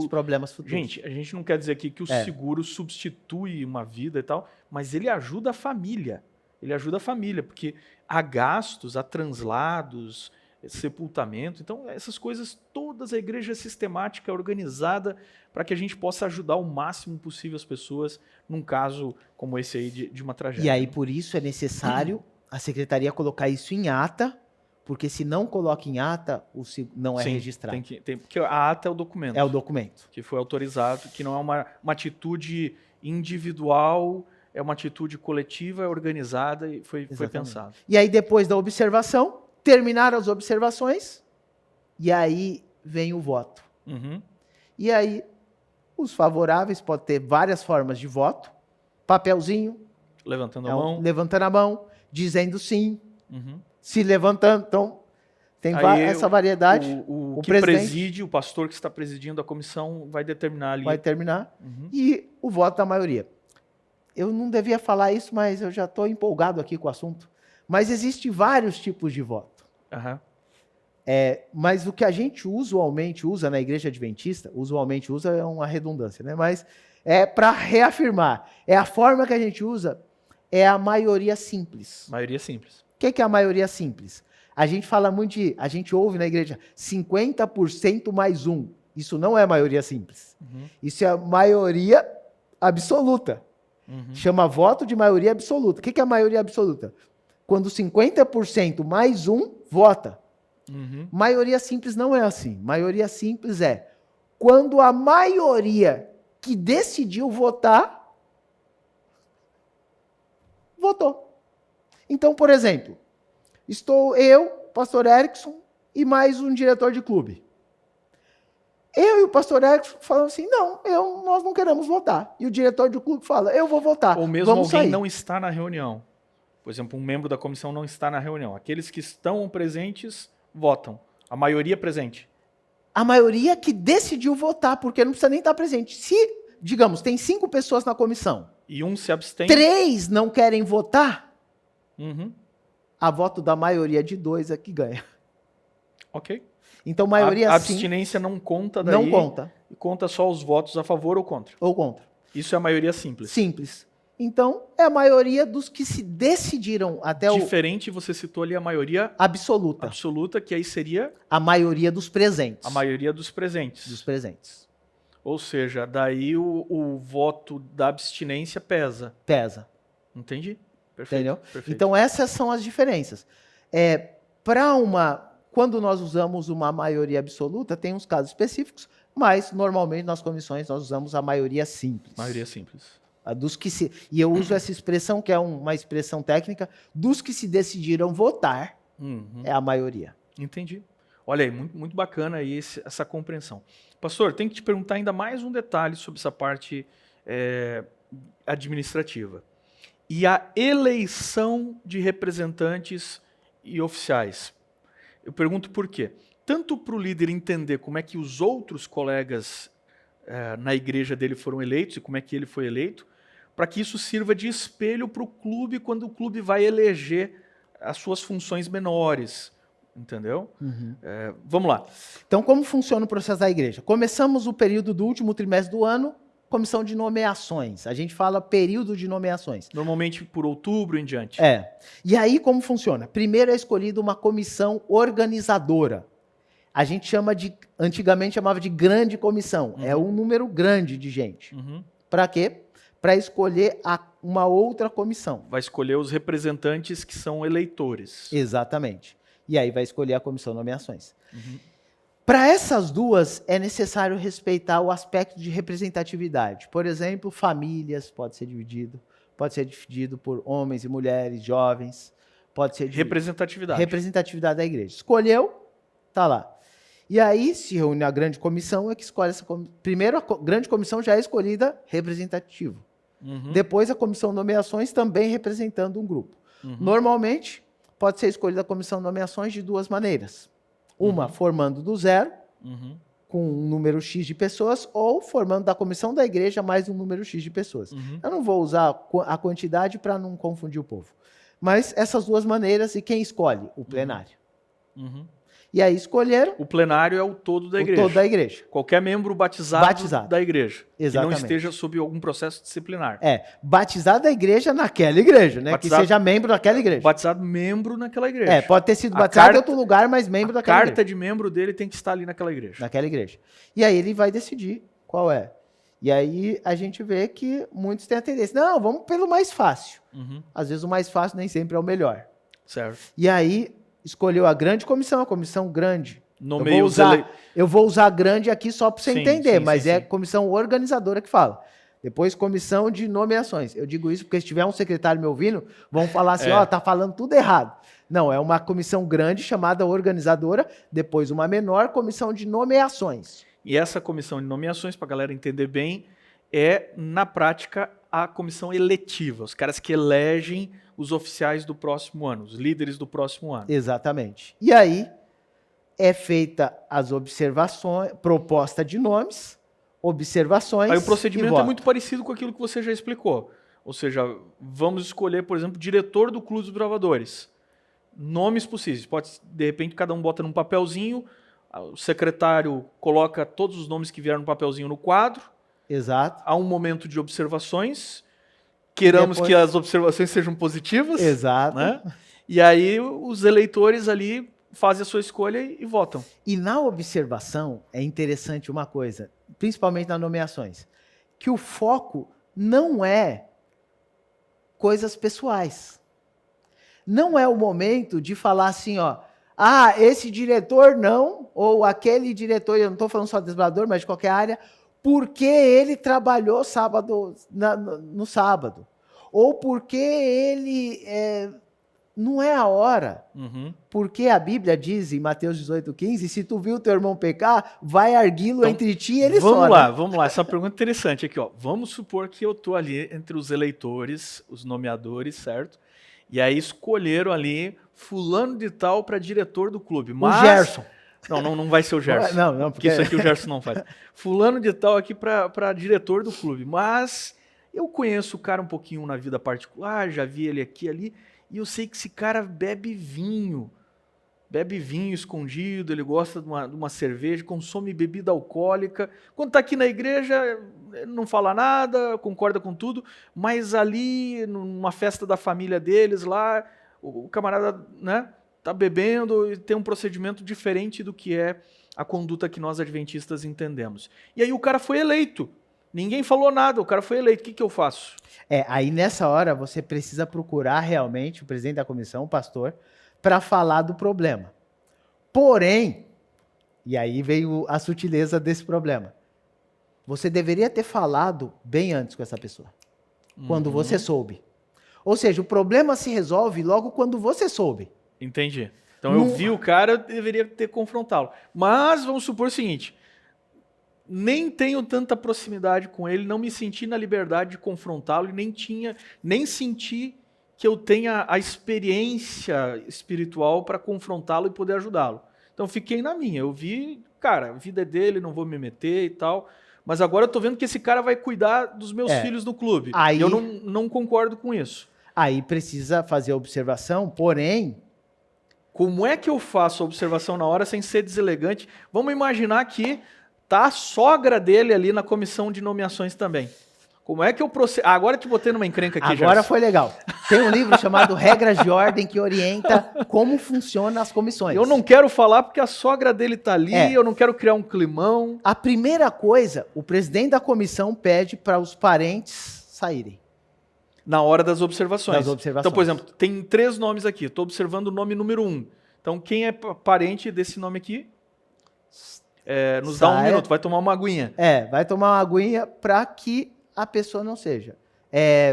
problemas futuros.
Gente, a gente não quer dizer aqui que o seguro substitui uma vida e tal, mas ele ajuda a família. Ele ajuda a família, porque há gastos, há translados, sepultamento. Então, essas coisas todas, a igreja é sistemática, organizada, para que a gente possa ajudar o máximo possível as pessoas num caso como esse aí de uma tragédia.
E aí, por isso, é necessário a secretaria colocar isso em ata, porque se não coloca em ata, não é registrado.
Porque a ata é o documento.
É o documento.
Que foi autorizado, que não é uma atitude individual, é uma atitude coletiva, organizada e foi pensado.
E aí, depois da observação, terminaram as observações, e aí vem o voto.
Uhum.
E aí, os favoráveis podem ter várias formas de voto. Papelzinho.
Levantando a mão.
Levantando a mão, dizendo sim.
Uhum.
Se levantando. Então, tem essa variedade.
O que
presidente
preside, o pastor que está presidindo a comissão vai determinar ali.
vai terminar.
Uhum.
E o voto da maioria. Eu não devia falar isso, mas eu já estou empolgado aqui com o assunto. Mas existem vários tipos de voto.
Uhum.
Mas o que a gente usualmente usa na igreja adventista, usualmente usa é uma redundância, né? Mas é para reafirmar. A forma que a gente usa é a maioria simples.
Maioria simples.
O que é a maioria simples? A gente fala muito a gente ouve na igreja 50% mais um. Isso não é maioria simples.
Uhum.
Isso é a maioria absoluta.
Uhum.
Chama voto de maioria absoluta. O que é a maioria absoluta? Quando 50% mais um vota.
Uhum.
Maioria simples não é assim. Maioria simples é quando a maioria que decidiu votar, votou. Então, por exemplo, estou eu, pastor Erickson, e mais um diretor de clube. Eu e o pastor Erickson falam assim, nós não queremos votar. E o diretor do clube fala, eu vou votar.
Ou mesmo
vamos
alguém
sair.
não está na reunião. Por exemplo, um membro da comissão não está na reunião. Aqueles que estão presentes votam. A maioria presente.
A maioria que decidiu votar, porque não precisa nem estar presente. Se, digamos, tem 5 pessoas na comissão.
E um se abstém.
3 não querem votar.
Uhum.
A voto da maioria de 2 é que ganha.
Ok.
Então, maioria
a
sim.
abstinência não conta daí.
Não conta.
Conta só os votos a favor ou contra.
Ou contra.
Isso é a maioria simples.
Simples. Então, é a maioria dos que se decidiram até
Diferente, você citou ali a maioria
absoluta.
Absoluta, que aí seria
A maioria dos presentes.
a maioria dos presentes.
Dos presentes.
Ou seja, daí o voto da abstinência pesa.
Pesa.
Entendi? Perfeito.
Entendeu?
Perfeito.
Então, essas são as diferenças. Quando nós usamos uma maioria absoluta, tem uns casos específicos, mas normalmente nas comissões nós usamos a maioria simples.
Maioria simples.
E eu uso essa expressão, que é uma expressão técnica, dos que se decidiram votar, é a maioria.
Entendi. Olha aí, muito, muito bacana aí essa compreensão. Pastor, tem que te perguntar ainda mais um detalhe sobre essa parte administrativa. E a eleição de representantes e oficiais. Eu pergunto por quê. Tanto para o líder entender como é que os outros colegas na igreja dele foram eleitos e como é que ele foi eleito, para que isso sirva de espelho para o clube quando o clube vai eleger as suas funções menores. Entendeu? Vamos lá.
Então, como funciona o processo da igreja? Começamos o período do último trimestre do ano, comissão de nomeações. A gente fala período de nomeações.
Normalmente por outubro em diante.
E aí, como funciona? Primeiro é escolhida uma comissão organizadora. A gente antigamente chamava de grande comissão. É um número grande de gente. Para quê? Para escolher uma outra comissão.
Vai escolher os representantes que são eleitores.
Exatamente. E aí vai escolher a comissão de nomeações. Para essas duas, é necessário respeitar o aspecto de representatividade. Por exemplo, famílias pode ser dividido por homens e mulheres, jovens, pode ser
representatividade.
Representatividade da igreja. Escolheu, tá lá. E aí se reúne a grande comissão, é que escolhe essa comissão. Primeiro, a grande comissão já é escolhida representativo. Depois, a comissão de nomeações também representando um grupo. Normalmente, pode ser escolhida a comissão de nomeações de duas maneiras. Uma, formando do zero, com um número X de pessoas, ou formando da comissão da igreja mais um número X de pessoas. Eu não vou usar a quantidade para não confundir o povo. Mas essas duas maneiras, e quem escolhe? O plenário. E aí escolheram...
O plenário é o todo da igreja.
O todo da igreja.
Qualquer membro batizado da igreja.
Exatamente.
Que não esteja sob algum processo disciplinar.
Batizado da igreja naquela igreja, né?
Batizado,
que seja membro daquela igreja.
Batizado membro naquela igreja.
Pode ter sido batizado em outro lugar, mas membro daquela igreja.
A carta de membro dele tem que estar ali naquela igreja.
Naquela igreja. E aí ele vai decidir qual é. E aí a gente vê que muitos têm a tendência. Não, vamos pelo mais fácil. Às vezes o mais fácil nem sempre é o melhor.
Certo.
E aí... escolheu a grande comissão, a comissão grande. Eu vou usar grande aqui só para você entender, mas é a comissão organizadora que fala. Depois, comissão de nomeações. Eu digo isso porque se tiver um secretário me ouvindo, vão falar assim, tá falando tudo errado. Não, é uma comissão grande chamada organizadora, depois uma menor comissão de nomeações.
E essa comissão de nomeações, para a galera entender bem, é, na prática, a comissão eletiva. Os caras que elegem os oficiais do próximo ano, os líderes do próximo ano.
Exatamente. E aí é feita as observações, proposta de nomes, observações.
Aí o procedimento é muito parecido com aquilo que você já explicou. Ou seja, vamos escolher, por exemplo, diretor do Clube dos Bravadores. Nomes possíveis. Pode, de repente, cada um bota num papelzinho, o secretário coloca todos os nomes que vieram no papelzinho no quadro.
Exato.
Há um momento de observações. Queiramos que as observações sejam positivas.
Exato.
Né? E aí os eleitores ali fazem a sua escolha e votam.
E na observação é interessante uma coisa, principalmente nas nomeações, que o foco não é coisas pessoais. Não é o momento de falar assim, esse diretor não, ou aquele diretor, eu não estou falando só de desbravador, mas de qualquer área, porque ele trabalhou no sábado. Ou porque ele... não é a hora. Porque a Bíblia diz em Mateus 18:15, se tu viu teu irmão pecar, vai arguí-lo entre ti e ele só.
Vamos lá. Essa pergunta é interessante aqui. Vamos supor que eu estou ali entre os eleitores, os nomeadores, certo? E aí escolheram ali fulano de tal para diretor do clube. Mas...
o Gerson.
Não vai ser o Gerson.
Não,
porque isso aqui o Gerson não faz. Fulano de tal aqui para diretor do clube. Mas eu conheço o cara um pouquinho na vida particular, já vi ele aqui e ali, e eu sei que esse cara bebe vinho escondido, ele gosta de uma cerveja, consome bebida alcoólica. Quando está aqui na igreja, não fala nada, concorda com tudo, mas ali, numa festa da família deles lá, o camarada, né, tá bebendo e tem um procedimento diferente do que é a conduta que nós adventistas entendemos. E aí o cara foi eleito. Ninguém falou nada, o cara foi eleito. O que eu faço?
Aí nessa hora você precisa procurar realmente o presidente da comissão, o pastor, para falar do problema. Porém, e aí veio a sutileza desse problema, você deveria ter falado bem antes com essa pessoa, quando você soube. Ou seja, o problema se resolve logo quando você soube.
Entendi. Então eu vi o cara, eu deveria ter confrontá-lo. Mas vamos supor o seguinte, nem tenho tanta proximidade com ele, não me senti na liberdade de confrontá-lo e nem senti que eu tenha a experiência espiritual para confrontá-lo e poder ajudá-lo. Então fiquei na minha, eu vi, cara, a vida é dele, não vou me meter e tal, mas agora eu tô vendo que esse cara vai cuidar dos meus filhos no clube.
Aí,
e eu não concordo com isso.
Aí precisa fazer a observação, porém...
Como é que eu faço a observação na hora sem ser deselegante? Vamos imaginar que tá a sogra dele ali na comissão de nomeações também. Como é que eu procedo? Agora eu te botei numa encrenca aqui,
Agora
Gerson.
foi legal. Tem um livro chamado Regras de Ordem que orienta como funcionam as comissões.
Eu não quero falar porque a sogra dele tá ali, eu não quero criar um climão.
A primeira coisa, o presidente da comissão pede para os parentes saírem.
Na hora das observações.
Das observações.
Então, por exemplo, tem 3 nomes aqui. Estou observando o nome número 1. Então, quem é parente desse nome aqui, nos dá um minuto, vai tomar uma aguinha.
Vai tomar uma aguinha para que a pessoa não seja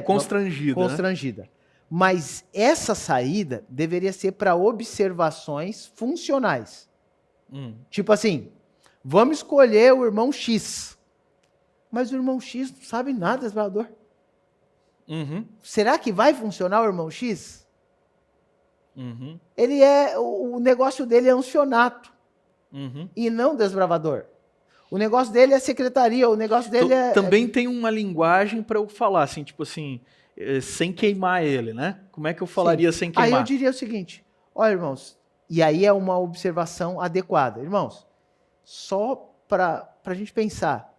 constrangida.
Né? Mas essa saída deveria ser para observações funcionais. Tipo assim, vamos escolher o irmão X. Mas o irmão X não sabe nada, desbravador. Será que vai funcionar o irmão X? Ele o negócio dele é ancionato e não desbravador. O negócio dele é secretaria, o negócio dele
Também tem uma linguagem para eu falar, assim, tipo assim, sem queimar ele, né? Como é que eu falaria sem queimar?
Aí eu diria o seguinte, olha, irmãos, e aí é uma observação adequada. Irmãos, só para a gente pensar,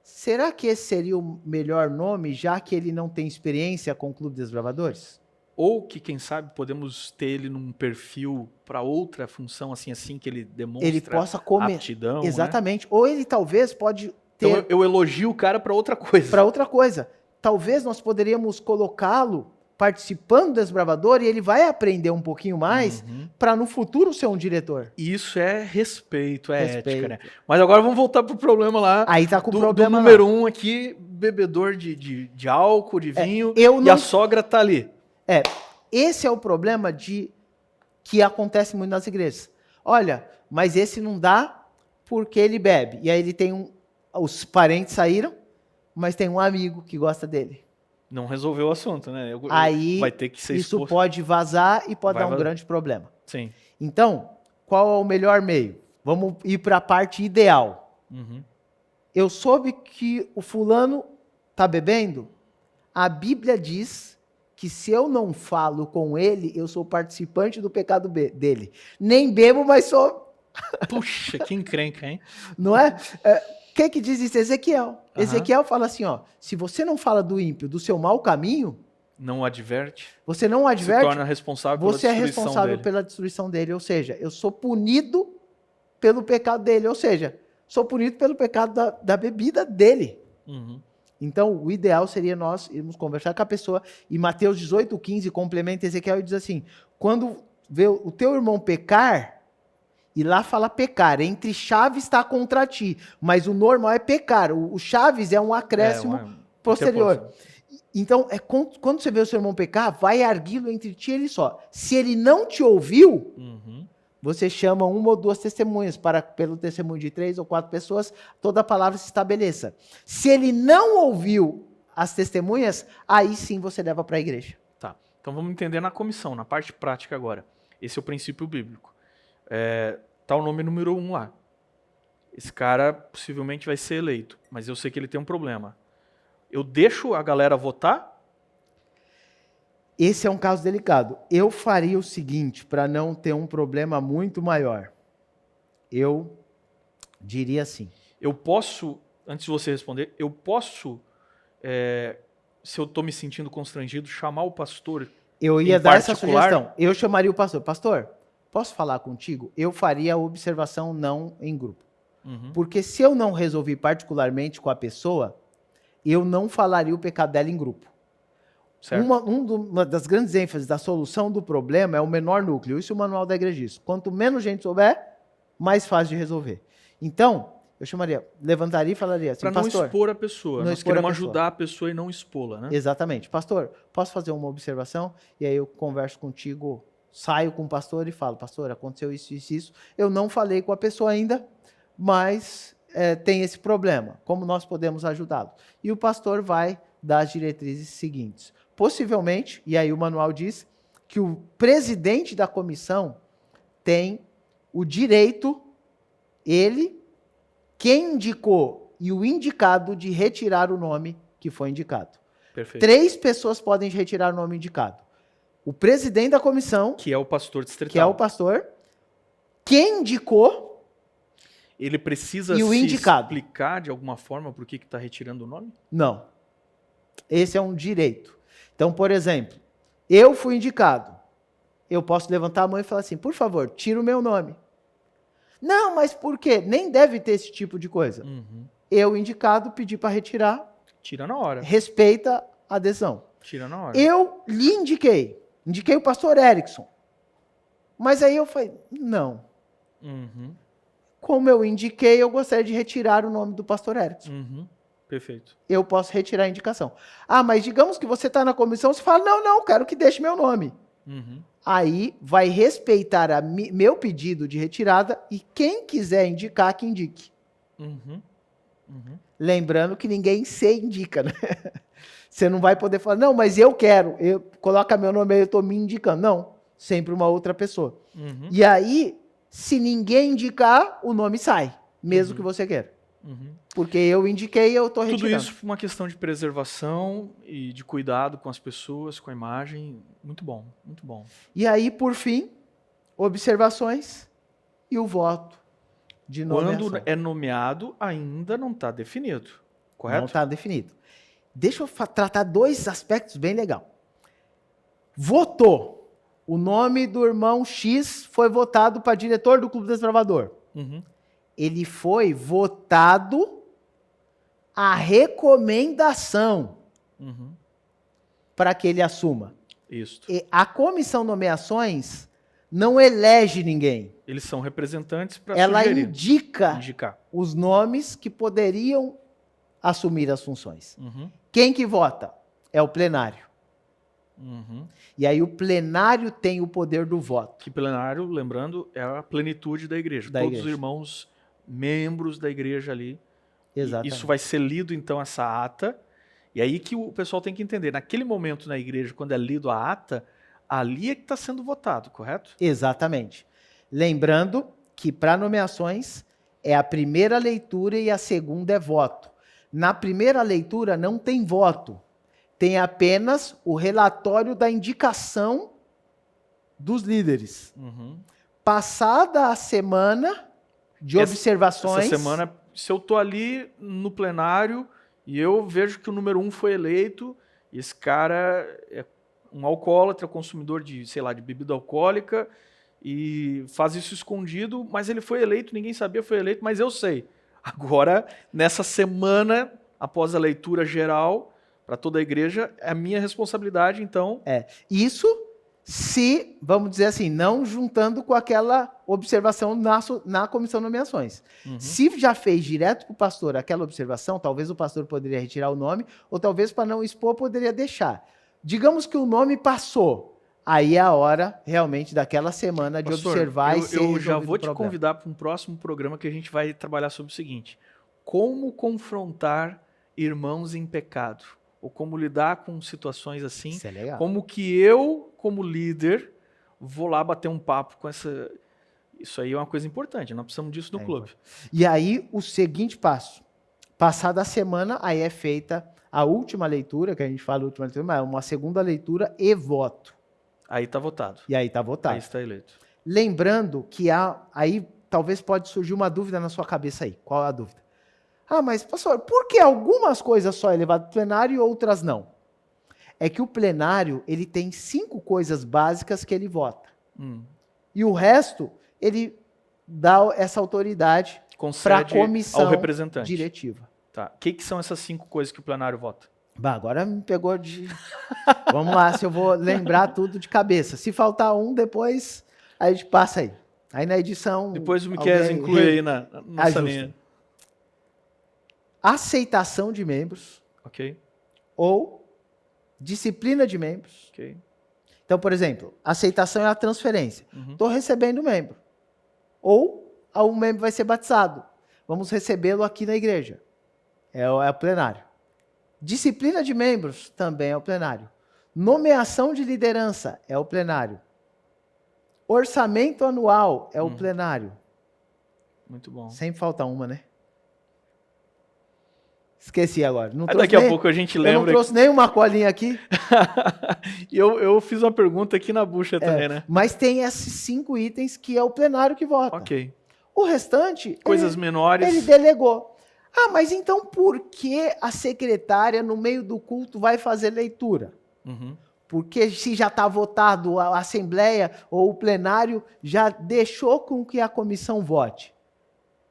será que esse seria o melhor nome, já que ele não tem experiência com o Clube dos Desbravadores?
Ou que, quem sabe, podemos ter ele num perfil para outra função, assim, que ele demonstra
ele possa
aptidão.
Exatamente. Né? Ou ele talvez pode ter...
Então eu elogio o cara para outra coisa.
Para outra coisa. Talvez nós poderíamos colocá-lo participando do Desbravador e ele vai aprender um pouquinho mais para no futuro ser um diretor.
Isso é respeito, ética, né? Mas agora vamos voltar pro problema lá.
Aí tá com o problema
do número 1 aqui, bebedor de álcool, de vinho, e a sogra tá ali.
Esse é o problema que acontece muito nas igrejas. Olha, mas esse não dá porque ele bebe. E aí ele tem os parentes saíram, mas tem um amigo que gosta dele.
Não resolveu o assunto, né?
Aí
vai ter que ser
isso
exposto.
pode vazar e pode dar um grande problema.
Sim.
Então, qual é o melhor meio? Vamos ir para a parte ideal. Eu soube que o fulano está bebendo. A Bíblia diz que se eu não falo com ele, eu sou participante do pecado dele. Nem bebo, mas sou...
Puxa, que encrenca, hein?
Não é? O que diz isso? Ezequiel. Ezequiel fala assim, ó, se você não fala do ímpio, do seu mau caminho...
Não adverte.
Você não adverte...
Se torna responsável pela
destruição dele. Você é responsável pela destruição dele. Ou seja, eu sou punido pelo pecado dele. Ou seja, sou punido pelo pecado da bebida dele. Então, o ideal seria nós irmos conversar com a pessoa. E Mateus 18:15 complementa Ezequiel e diz assim, quando vê o teu irmão pecar, e lá fala pecar, entre chaves está contra ti, mas o normal é pecar. O chaves é um acréscimo posterior. Então, quando você vê o seu irmão pecar, vai arguí-lo entre ti e ele só. Se ele não te ouviu, você chama 1 ou 2 testemunhas, para pelo testemunho de 3 ou 4 pessoas, toda a palavra se estabeleça. Se ele não ouviu as testemunhas, aí sim você leva para a igreja.
Tá. Então vamos entender na comissão, na parte prática agora. Esse é o princípio bíblico. Tá o nome número 1 lá. Esse cara possivelmente vai ser eleito, mas eu sei que ele tem um problema. Eu deixo a galera votar?
Esse é um caso delicado. Eu faria o seguinte, para não ter um problema muito maior. Eu diria assim.
Eu posso, antes de você responder, eu posso, se eu estou me sentindo constrangido, chamar o pastor?
Eu ia dar essa sugestão. Eu chamaria o pastor. Pastor, posso falar contigo? Eu faria a observação não em grupo. Porque se eu não resolvi particularmente com a pessoa, eu não falaria o pecado dela em grupo. Uma das grandes ênfases da solução do problema é o menor núcleo. Isso é o manual da igreja diz. Quanto menos gente souber, mais fácil de resolver. Então, eu levantaria e falaria assim,
para não expor a pessoa. Nós queremos ajudar a pessoa e não expô-la, né?
Exatamente. Pastor, posso fazer uma observação? E aí eu converso contigo, saio com o pastor e falo, pastor, aconteceu isso, isso, isso. Eu não falei com a pessoa ainda, mas tem esse problema. Como nós podemos ajudá-lo? E o pastor vai dar as diretrizes seguintes. Possivelmente, e aí o manual diz, que o presidente da comissão tem o direito, quem indicou e o indicado de retirar o nome que foi indicado.
Perfeito.
3 pessoas podem retirar o nome indicado. O presidente da comissão,
Que é o pastor distrital.
que é o pastor, quem indicou,
Ele precisa
e o
se
indicado.
explicar de alguma forma por que está retirando o nome?
não. Esse é um direito. Então, por exemplo, eu fui indicado. Eu posso levantar a mão e falar assim, por favor, tira o meu nome. Não, mas por quê? Nem deve ter esse tipo de coisa.
Uhum.
Eu, indicado, pedi para retirar,
Tira na hora.
respeita a decisão.
Tira na hora.
Eu lhe indiquei o pastor Erickson. Mas aí eu falei, não.
Uhum.
Como eu indiquei, eu gostaria de retirar o nome do pastor Erickson.
Uhum. Perfeito.
Eu posso retirar a indicação. Ah, mas digamos que você está na comissão, você fala, não, quero que deixe meu nome.
Uhum.
Aí vai respeitar meu pedido de retirada e quem quiser indicar, que indique.
Uhum. Uhum.
Lembrando que ninguém se indica, né? Você não vai poder falar, não, mas eu quero, coloca meu nome aí, eu estou me indicando. Não, sempre uma outra pessoa.
Uhum.
E aí, se ninguém indicar, o nome sai, mesmo
Uhum.
que você queira.
Uhum.
Porque eu indiquei e eu estou retirando.
Tudo isso por uma questão de preservação e de cuidado com as pessoas, com a imagem. Muito bom, muito bom.
E aí, por fim, observações e o voto de nomeação.
Quando é nomeado, ainda não está definido, correto?
Não está definido. Deixa eu tratar 2 aspectos bem legais. Votou. O nome do irmão X foi votado para diretor do Clube Desbravador.
Uhum.
Ele foi votado a recomendação
Uhum.
para que ele assuma.
Isso.
E a comissão de nomeações não elege ninguém.
Eles são representantes para
Ela
sugerir,
indicar os nomes que poderiam assumir as funções.
Uhum.
Quem que vota? É o plenário.
Uhum.
E aí o plenário tem o poder do voto.
Que plenário, lembrando, é a plenitude da igreja.
Da
Todos
igreja.
os irmãos, membros da igreja ali.
Exatamente.
Isso vai ser lido, então, essa ata. E aí que o pessoal tem que entender. Naquele momento na igreja, quando é lido a ata, ali é que está sendo votado, correto?
Exatamente. Lembrando que para nomeações é a primeira leitura e a segunda é voto. Na primeira leitura não tem voto. Tem apenas o relatório da indicação dos líderes.
Uhum.
Passada a semana de observações...
Essa semana, se eu estou ali no plenário e eu vejo que o número 1 foi eleito, e esse cara é um alcoólatra, consumidor de, sei lá, de bebida alcoólica, e faz isso escondido, mas ele foi eleito, ninguém sabia, foi eleito, mas eu sei. Agora, nessa semana, após a leitura geral, para toda a igreja, é a minha responsabilidade, então...
Isso se, vamos dizer assim, não juntando com aquela observação na comissão de nomeações.
Uhum.
Se já fez direto para o pastor aquela observação, talvez o pastor poderia retirar o nome, ou talvez para não expor, poderia deixar. Digamos que o nome passou. Aí é a hora, realmente, daquela semana de
Pastor,
observar e ser
eu já
resolvido
vou
o
te
problema.
convidar para um próximo programa que a gente vai trabalhar sobre o seguinte: como confrontar irmãos em pecado, ou como lidar com situações assim,
Isso é legal.
como que eu, como líder, vou lá bater um papo com essa... Isso aí é uma coisa importante, nós precisamos disso no clube.
E aí, o seguinte passo. Passada a semana, aí é feita a última leitura, que a gente fala última leitura, mas é uma segunda leitura e voto.
Aí está votado.
E aí está votado.
Aí está eleito.
Lembrando que aí talvez pode surgir uma dúvida na sua cabeça aí. Qual é a dúvida? Ah, mas pastor, por que algumas coisas só é levado para o plenário e outras não? É que o plenário, ele tem 5 coisas básicas que ele vota. E o resto, ele dá essa autoridade para a comissão
ao representante
diretiva.
Tá. O que são essas 5 coisas que o plenário vota?
Bah, agora me pegou de... Vamos lá, se eu vou lembrar tudo de cabeça. Se faltar um, depois a gente passa aí. Aí na edição...
Depois o Miquel inclui aí na nossa
ajusta.
linha.
Aceitação de membros.
Ok.
Ou disciplina de membros.
Ok.
Então, por exemplo, aceitação é a transferência.
Uhum.
Estou recebendo membro. Ou um membro vai ser batizado. Vamos recebê-lo aqui na igreja. É o plenário. Disciplina de membros também é o plenário. Nomeação de liderança é o plenário. Orçamento anual é o plenário.
Muito bom.
Sempre falta uma, né? Esqueci agora. Não
Aí daqui a pouco a gente
eu
lembra.
não trouxe nenhuma colinha aqui.
E eu fiz uma pergunta aqui na bucha também, né?
Mas tem esses 5 itens que é o plenário que vota.
Ok.
O restante,
Coisas menores.
ele delegou. Ah, mas então por que a secretária, no meio do culto, vai fazer leitura?
Uhum.
Porque se já está votado, a Assembleia ou o plenário já deixou com que a comissão vote.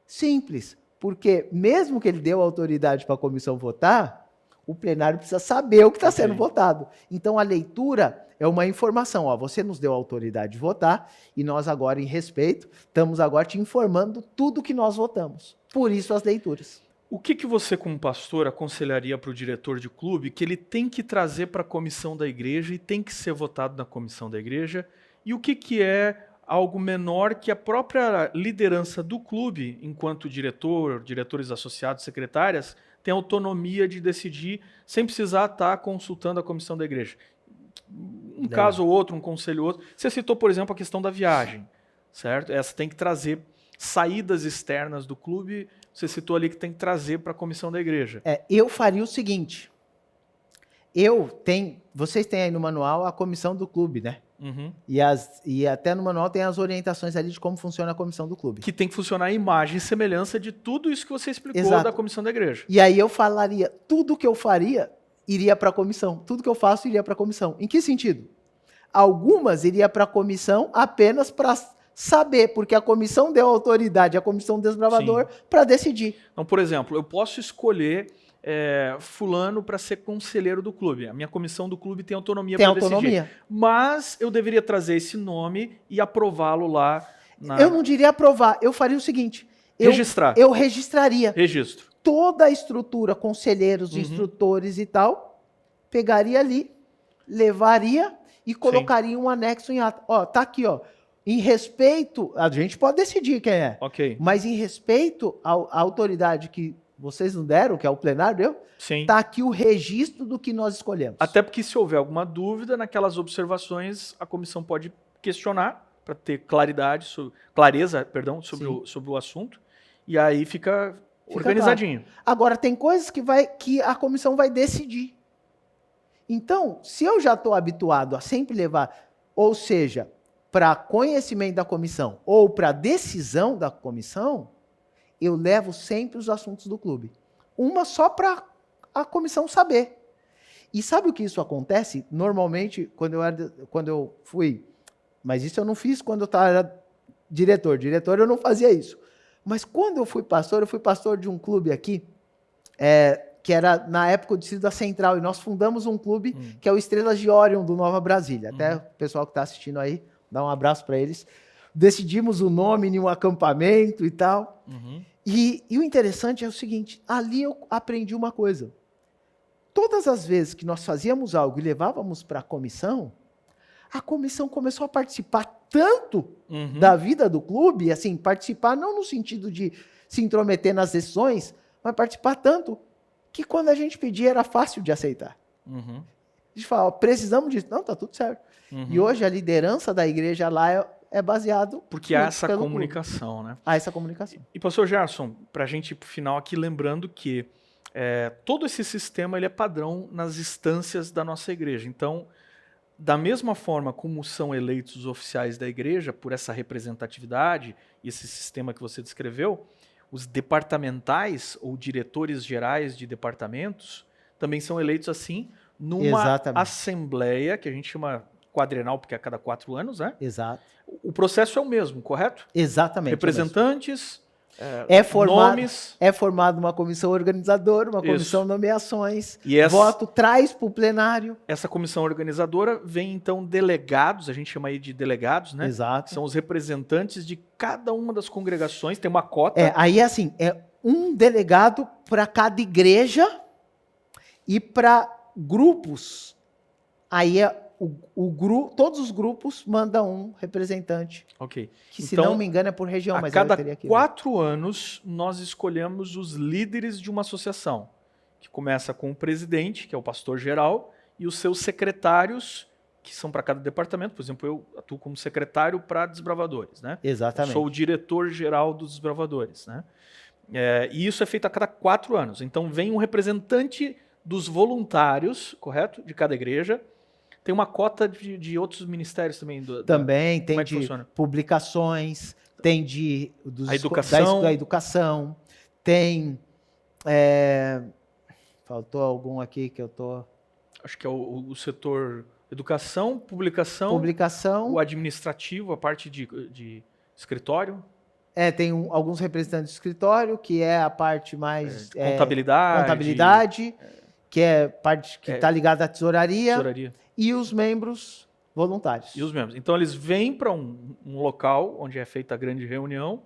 Simples. Porque mesmo que ele deu autoridade para a comissão votar, o plenário precisa saber o que está sendo votado. Então, a leitura é uma informação. Ó, você nos deu autoridade de votar e nós agora, em respeito, estamos agora te informando tudo que nós votamos. Por isso, as leituras.
O que você, como pastor, aconselharia para o diretor de clube que ele tem que trazer para a comissão da igreja e tem que ser votado na comissão da igreja? E o que é algo menor que a própria liderança do clube, enquanto diretor, diretores associados, secretárias, tem autonomia de decidir sem precisar estar consultando a comissão da igreja? Um caso ou outro, um conselho ou outro. Você citou, por exemplo, a questão da viagem, certo? Essa tem que trazer saídas externas do clube. Você citou ali que tem que trazer para a comissão da igreja.
Eu faria o seguinte. Vocês têm aí no manual a comissão do clube, né?
Uhum.
E até no manual tem as orientações ali de como funciona a comissão do clube.
Que tem que funcionar a imagem e semelhança de tudo isso que você explicou
Exato.
da comissão da igreja.
E aí eu falaria, tudo que eu faria iria para a comissão. Tudo que eu faço iria para a comissão. Em que sentido? Algumas iria para a comissão apenas para saber, porque a comissão deu autoridade à comissão desbravador para decidir.
Então, por exemplo, eu posso escolher fulano para ser conselheiro do clube. A minha comissão do clube tem autonomia para decidir. Mas eu deveria trazer esse nome e aprová-lo lá.
Eu não diria aprovar, eu faria o seguinte.
Registrar.
Eu registraria.
Registro.
Toda a estrutura, conselheiros, instrutores e tal, pegaria ali, levaria e colocaria um anexo em ata. Ó, tá aqui, ó. Em respeito, a gente pode decidir quem é.
Ok.
Mas em respeito à autoridade que vocês não deram, que é o plenário, tá aqui o registro do que nós escolhemos.
Até porque se houver alguma dúvida, naquelas observações, a comissão pode questionar para ter clareza sobre o assunto. E aí fica organizadinho.
Claro. Agora, tem coisas que a comissão vai decidir. Então, se eu já estou habituado a sempre levar, ou seja, para conhecimento da comissão ou para decisão da comissão, eu levo sempre os assuntos do clube. Uma só para a comissão saber. E sabe o que isso acontece? Normalmente, quando eu fui... Mas isso eu não fiz quando eu era diretor. Diretor eu não fazia isso. Mas quando eu fui pastor de um clube aqui, que era na época o Distrito da Central, e nós fundamos um clube que é o Estrelas de Orion do Nova Brasília. Até o pessoal que está assistindo aí, dá um abraço para eles. Decidimos o nome em um acampamento e tal. E o interessante é o seguinte, ali eu aprendi uma coisa. Todas as vezes que nós fazíamos algo e levávamos para a comissão começou a participar tanto da vida do clube, assim, participar não no sentido de se intrometer nas decisões, mas participar tanto que quando a gente pedia era fácil de aceitar. A gente fala, ó, precisamos disso. Não, tá tudo certo. E hoje a liderança da igreja lá é baseado...
Porque há essa comunicação, né?
Há essa comunicação.
E pastor Gerson, para a gente ir para o final aqui, lembrando que todo esse sistema ele é padrão nas instâncias da nossa igreja. Então, da mesma forma como são eleitos os oficiais da igreja, por essa representatividade e esse sistema que você descreveu, os departamentais ou diretores gerais de departamentos também são eleitos assim numa assembleia, que a gente chama quadrenal, porque é a cada 4 anos, né?
Exato.
O processo é o mesmo, correto?
Exatamente.
Representantes,
nomes. É formada uma comissão organizadora, uma comissão de nomeações, voto, traz para o plenário.
Essa comissão organizadora vem, então, delegados, a gente chama aí de delegados, né?
Exato.
São os representantes de cada uma das congregações, tem uma cota.
Aí, assim, um delegado para cada igreja e para grupos. Aí todos os grupos mandam um representante.
Ok.
Que, se não me engano, é por região.
A cada 4 anos, nós escolhemos os líderes de uma associação, que começa com o presidente, que é o pastor geral, e os seus secretários, que são para cada departamento. Por exemplo, eu atuo como secretário para desbravadores, né?
Exatamente.
Sou o diretor geral dos desbravadores, né? E isso é feito a cada 4 anos. Então vem um representante dos voluntários, correto? De cada igreja. Tem uma cota de outros ministérios também.
Também tem
como é que
de
funciona?
publicações, tem
A educação.
da educação, tem... faltou algum aqui que eu tô...
Acho que é o setor educação, publicação,
Publicação.
o administrativo, a parte de escritório.
Tem alguns representantes do escritório, que é a parte mais...
Contabilidade.
Que é parte que está ligada à tesouraria. E os membros voluntários.
E os membros. Então eles vêm para um local onde é feita a grande reunião,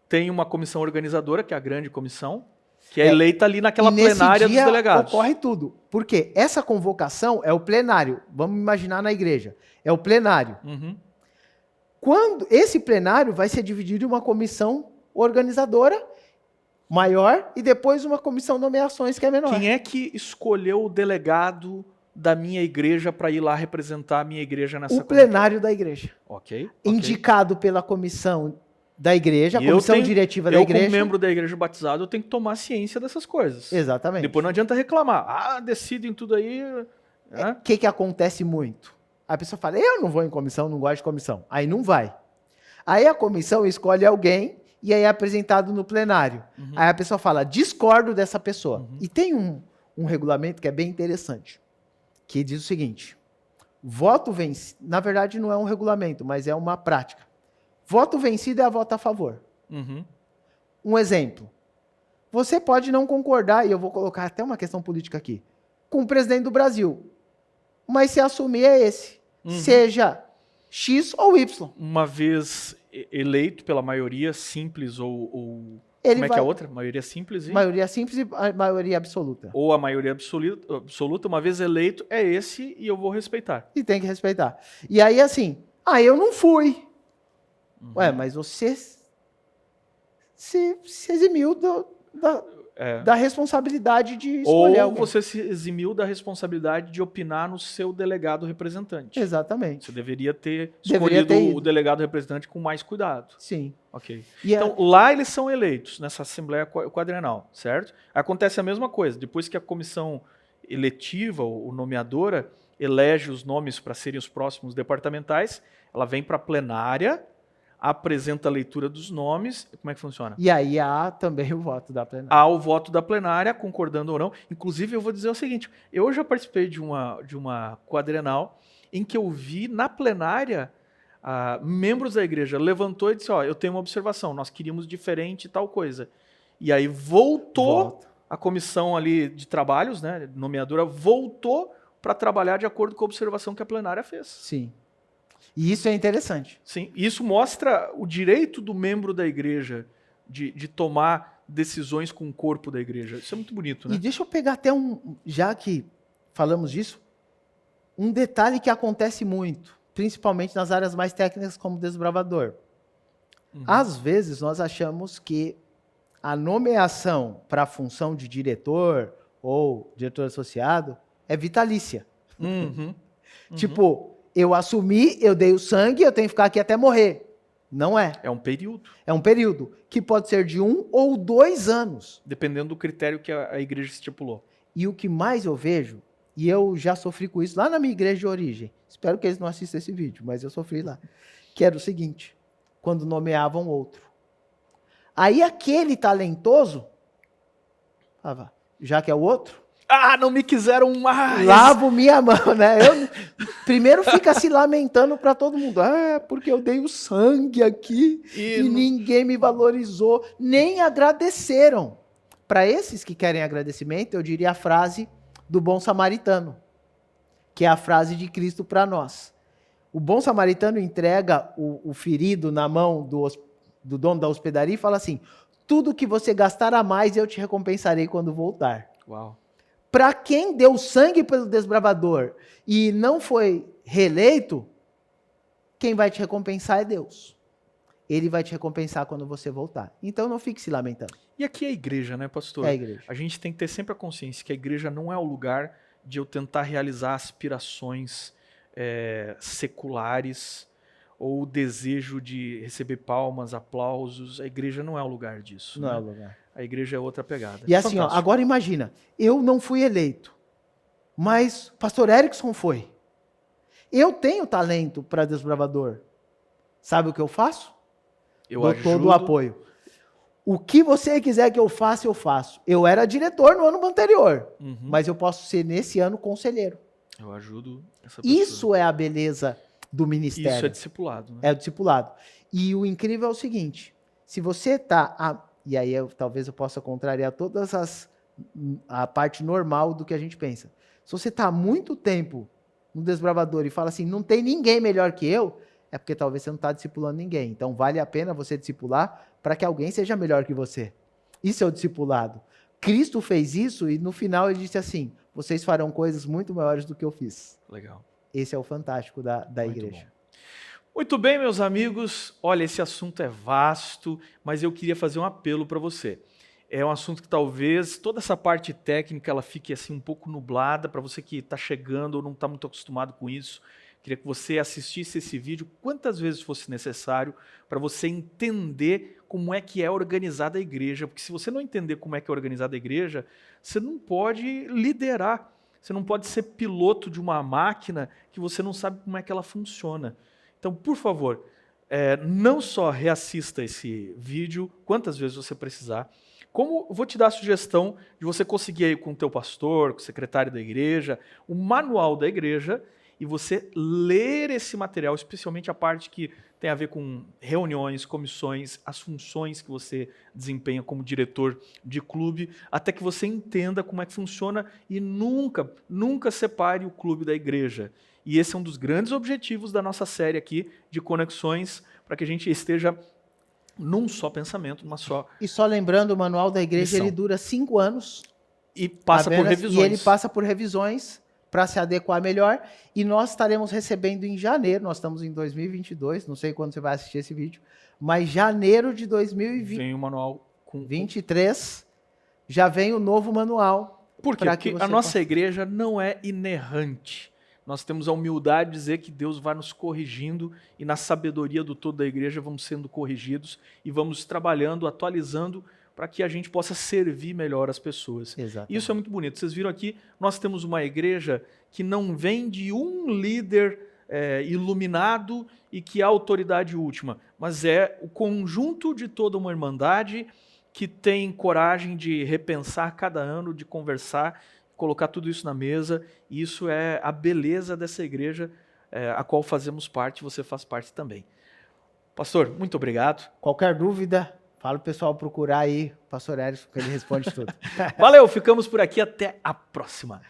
tem uma comissão organizadora, que é a grande comissão, que é eleita ali naquela plenária dos delegados.
Ocorre tudo. Por quê? Essa convocação é o plenário. Vamos imaginar na igreja. É o plenário.
Uhum.
Quando esse plenário vai ser dividido em uma comissão organizadora maior e depois uma comissão de nomeações que é menor.
Quem é que escolheu o delegado da minha igreja para ir lá representar a minha igreja nessa
O plenário da igreja.
Ok.
Indicado pela comissão da igreja, a comissão diretiva da igreja.
Como membro da igreja batizado, eu tenho que tomar ciência dessas coisas.
Exatamente.
Depois não adianta reclamar. Decidem tudo aí.
O que acontece muito? A pessoa fala, eu não vou em comissão, não gosto de comissão. Aí não vai. Aí a comissão escolhe alguém e aí é apresentado no plenário. Uhum. Aí a pessoa fala, discordo dessa pessoa. Uhum. E tem um regulamento que é bem interessante, que diz o seguinte, voto vencido, na verdade não é um regulamento, mas é uma prática. Voto vencido é a voto a favor.
Uhum.
Um exemplo. Você pode não concordar, e eu vou colocar até uma questão política aqui, com o presidente do Brasil. Mas se assumir é esse. Uhum. Seja X ou Y.
Uma vez eleito pela maioria simples ou
como
que é a outra? Maioria simples e...
Maioria simples e maioria absoluta.
Ou a maioria absoluta, uma vez eleito, é esse e eu vou respeitar.
E tem que respeitar. E aí assim, eu não fui. Uhum. Ué, mas você se eximiu da responsabilidade de escolher alguém.
Ou você se eximiu da responsabilidade de opinar no seu delegado representante.
Exatamente.
Você deveria ter escolhido o delegado representante com mais cuidado.
Sim.
Ok. Então, lá eles são eleitos, nessa Assembleia Quadrenal, certo? Acontece a mesma coisa. Depois que a comissão eletiva, ou nomeadora, elege os nomes para serem os próximos departamentais, ela vem para a plenária, apresenta a leitura dos nomes. Como é que funciona?
E aí há também o voto da plenária.
Há o voto da plenária, concordando ou não. Inclusive, eu vou dizer o seguinte, eu já participei de uma quadrenal em que eu vi na plenária membros da igreja levantou e disse, eu tenho uma observação, nós queríamos diferente e tal coisa. E aí voltou a comissão ali de trabalhos, né, nomeadora, voltou para trabalhar de acordo com a observação que a plenária fez.
Sim. E isso é interessante.
Sim, isso mostra o direito do membro da igreja de tomar decisões com o corpo da igreja. Isso é muito bonito, né?
E deixa eu pegar até já que falamos disso, um detalhe que acontece muito, principalmente nas áreas mais técnicas como desbravador. Uhum. Às vezes nós achamos que a nomeação para a função de diretor ou diretor associado é vitalícia.
Uhum.
Tipo, eu assumi, eu dei o sangue, eu tenho que ficar aqui até morrer. Não é.
É um período.
É um período que pode ser de 1 ou 2 anos.
Dependendo do critério que a igreja estipulou.
E o que mais eu vejo, e eu já sofri com isso lá na minha igreja de origem, espero que eles não assistam esse vídeo, mas eu sofri lá, que era o seguinte, quando nomeavam outro. Aí aquele talentoso, já que é o outro,
não me quiseram mais.
Lavo minha mão, né? Primeiro fica se lamentando para todo mundo. Porque eu dei o sangue aqui e ninguém me valorizou. Nem agradeceram. Para esses que querem agradecimento, eu diria a frase do bom samaritano, que é a frase de Cristo para nós. O bom samaritano entrega o ferido na mão do dono da hospedaria e fala assim, tudo que você gastar a mais, eu te recompensarei quando voltar.
Uau.
Para quem deu sangue pelo desbravador e não foi reeleito, quem vai te recompensar é Deus. Ele vai te recompensar quando você voltar. Então não fique se lamentando.
E aqui é a igreja, né, pastor?
É a igreja.
A gente tem que ter sempre a consciência que a igreja não é o lugar de eu tentar realizar aspirações seculares ou o desejo de receber palmas, aplausos. A igreja não é o lugar disso.
Não
né?
é o lugar.
A igreja é outra pegada.
E assim, ó,
Fantástico.
agora imagina, eu não fui eleito, mas o pastor Erickson foi. Eu tenho talento para desbravador. Sabe o que eu faço?
Eu
Dou
ajudo.
todo o apoio. O que você quiser que eu faça, eu faço. Eu era diretor no ano anterior,
Uhum.
mas eu posso ser nesse ano conselheiro.
Eu ajudo essa pessoa.
Isso é a beleza do ministério.
Isso é discipulado. Né?
É o discipulado. E o incrível é o seguinte, se você está... E aí talvez eu possa contrariar todas a parte normal do que a gente pensa. Se você está há muito tempo no desbravador e fala assim, não tem ninguém melhor que eu, é porque talvez você não está discipulando ninguém. Então vale a pena você discipular para que alguém seja melhor que você. Isso é o discipulado. Cristo fez isso e no final ele disse assim, vocês farão coisas muito maiores do que eu fiz.
Legal.
Esse é o fantástico da
Muito
igreja.
bom. Muito bem, meus amigos. Olha, esse assunto é vasto, mas eu queria fazer um apelo para você. É um assunto que talvez toda essa parte técnica ela fique assim um pouco nublada para você que está chegando ou não está muito acostumado com isso. Queria que você assistisse esse vídeo quantas vezes fosse necessário para você entender como é que é organizada a igreja. Porque se você não entender como é que é organizada a igreja, você não pode liderar. Você não pode ser piloto de uma máquina que você não sabe como é que ela funciona. Então, por favor, não só reassista esse vídeo quantas vezes você precisar, como eu vou te dar a sugestão de você conseguir aí com o teu pastor, com o secretário da igreja, o manual da igreja, e você ler esse material, especialmente a parte que tem a ver com reuniões, comissões, as funções que você desempenha como diretor de clube, até que você entenda como é que funciona e nunca separe o clube da igreja. E esse é um dos grandes objetivos da nossa série aqui de conexões, para que a gente esteja num só pensamento, numa só...
E só lembrando, o manual da igreja
missão.
ele dura 5 anos.
E passa por revisões.
E ele passa por revisões para se adequar melhor. E nós estaremos recebendo em janeiro, nós estamos em 2022, não sei quando você vai assistir esse vídeo, mas janeiro de 2023
Vem o manual com...
já vem o novo manual.
Por quê? Porque a nossa igreja não é inerrante. Nós temos a humildade de dizer que Deus vai nos corrigindo e na sabedoria do todo da igreja vamos sendo corrigidos e vamos trabalhando, atualizando para que a gente possa servir melhor as pessoas.
Exatamente.
Isso é muito bonito. Vocês viram aqui, nós temos uma igreja que não vem de um líder iluminado e que é a autoridade última, mas é o conjunto de toda uma irmandade que tem coragem de repensar cada ano, de conversar, colocar tudo isso na mesa, e isso é a beleza dessa igreja a qual fazemos parte, você faz parte também. Pastor, muito obrigado.
Qualquer dúvida, fala o pessoal procurar aí o pastor Erickson, que ele responde tudo.
Valeu, ficamos por aqui, até a próxima.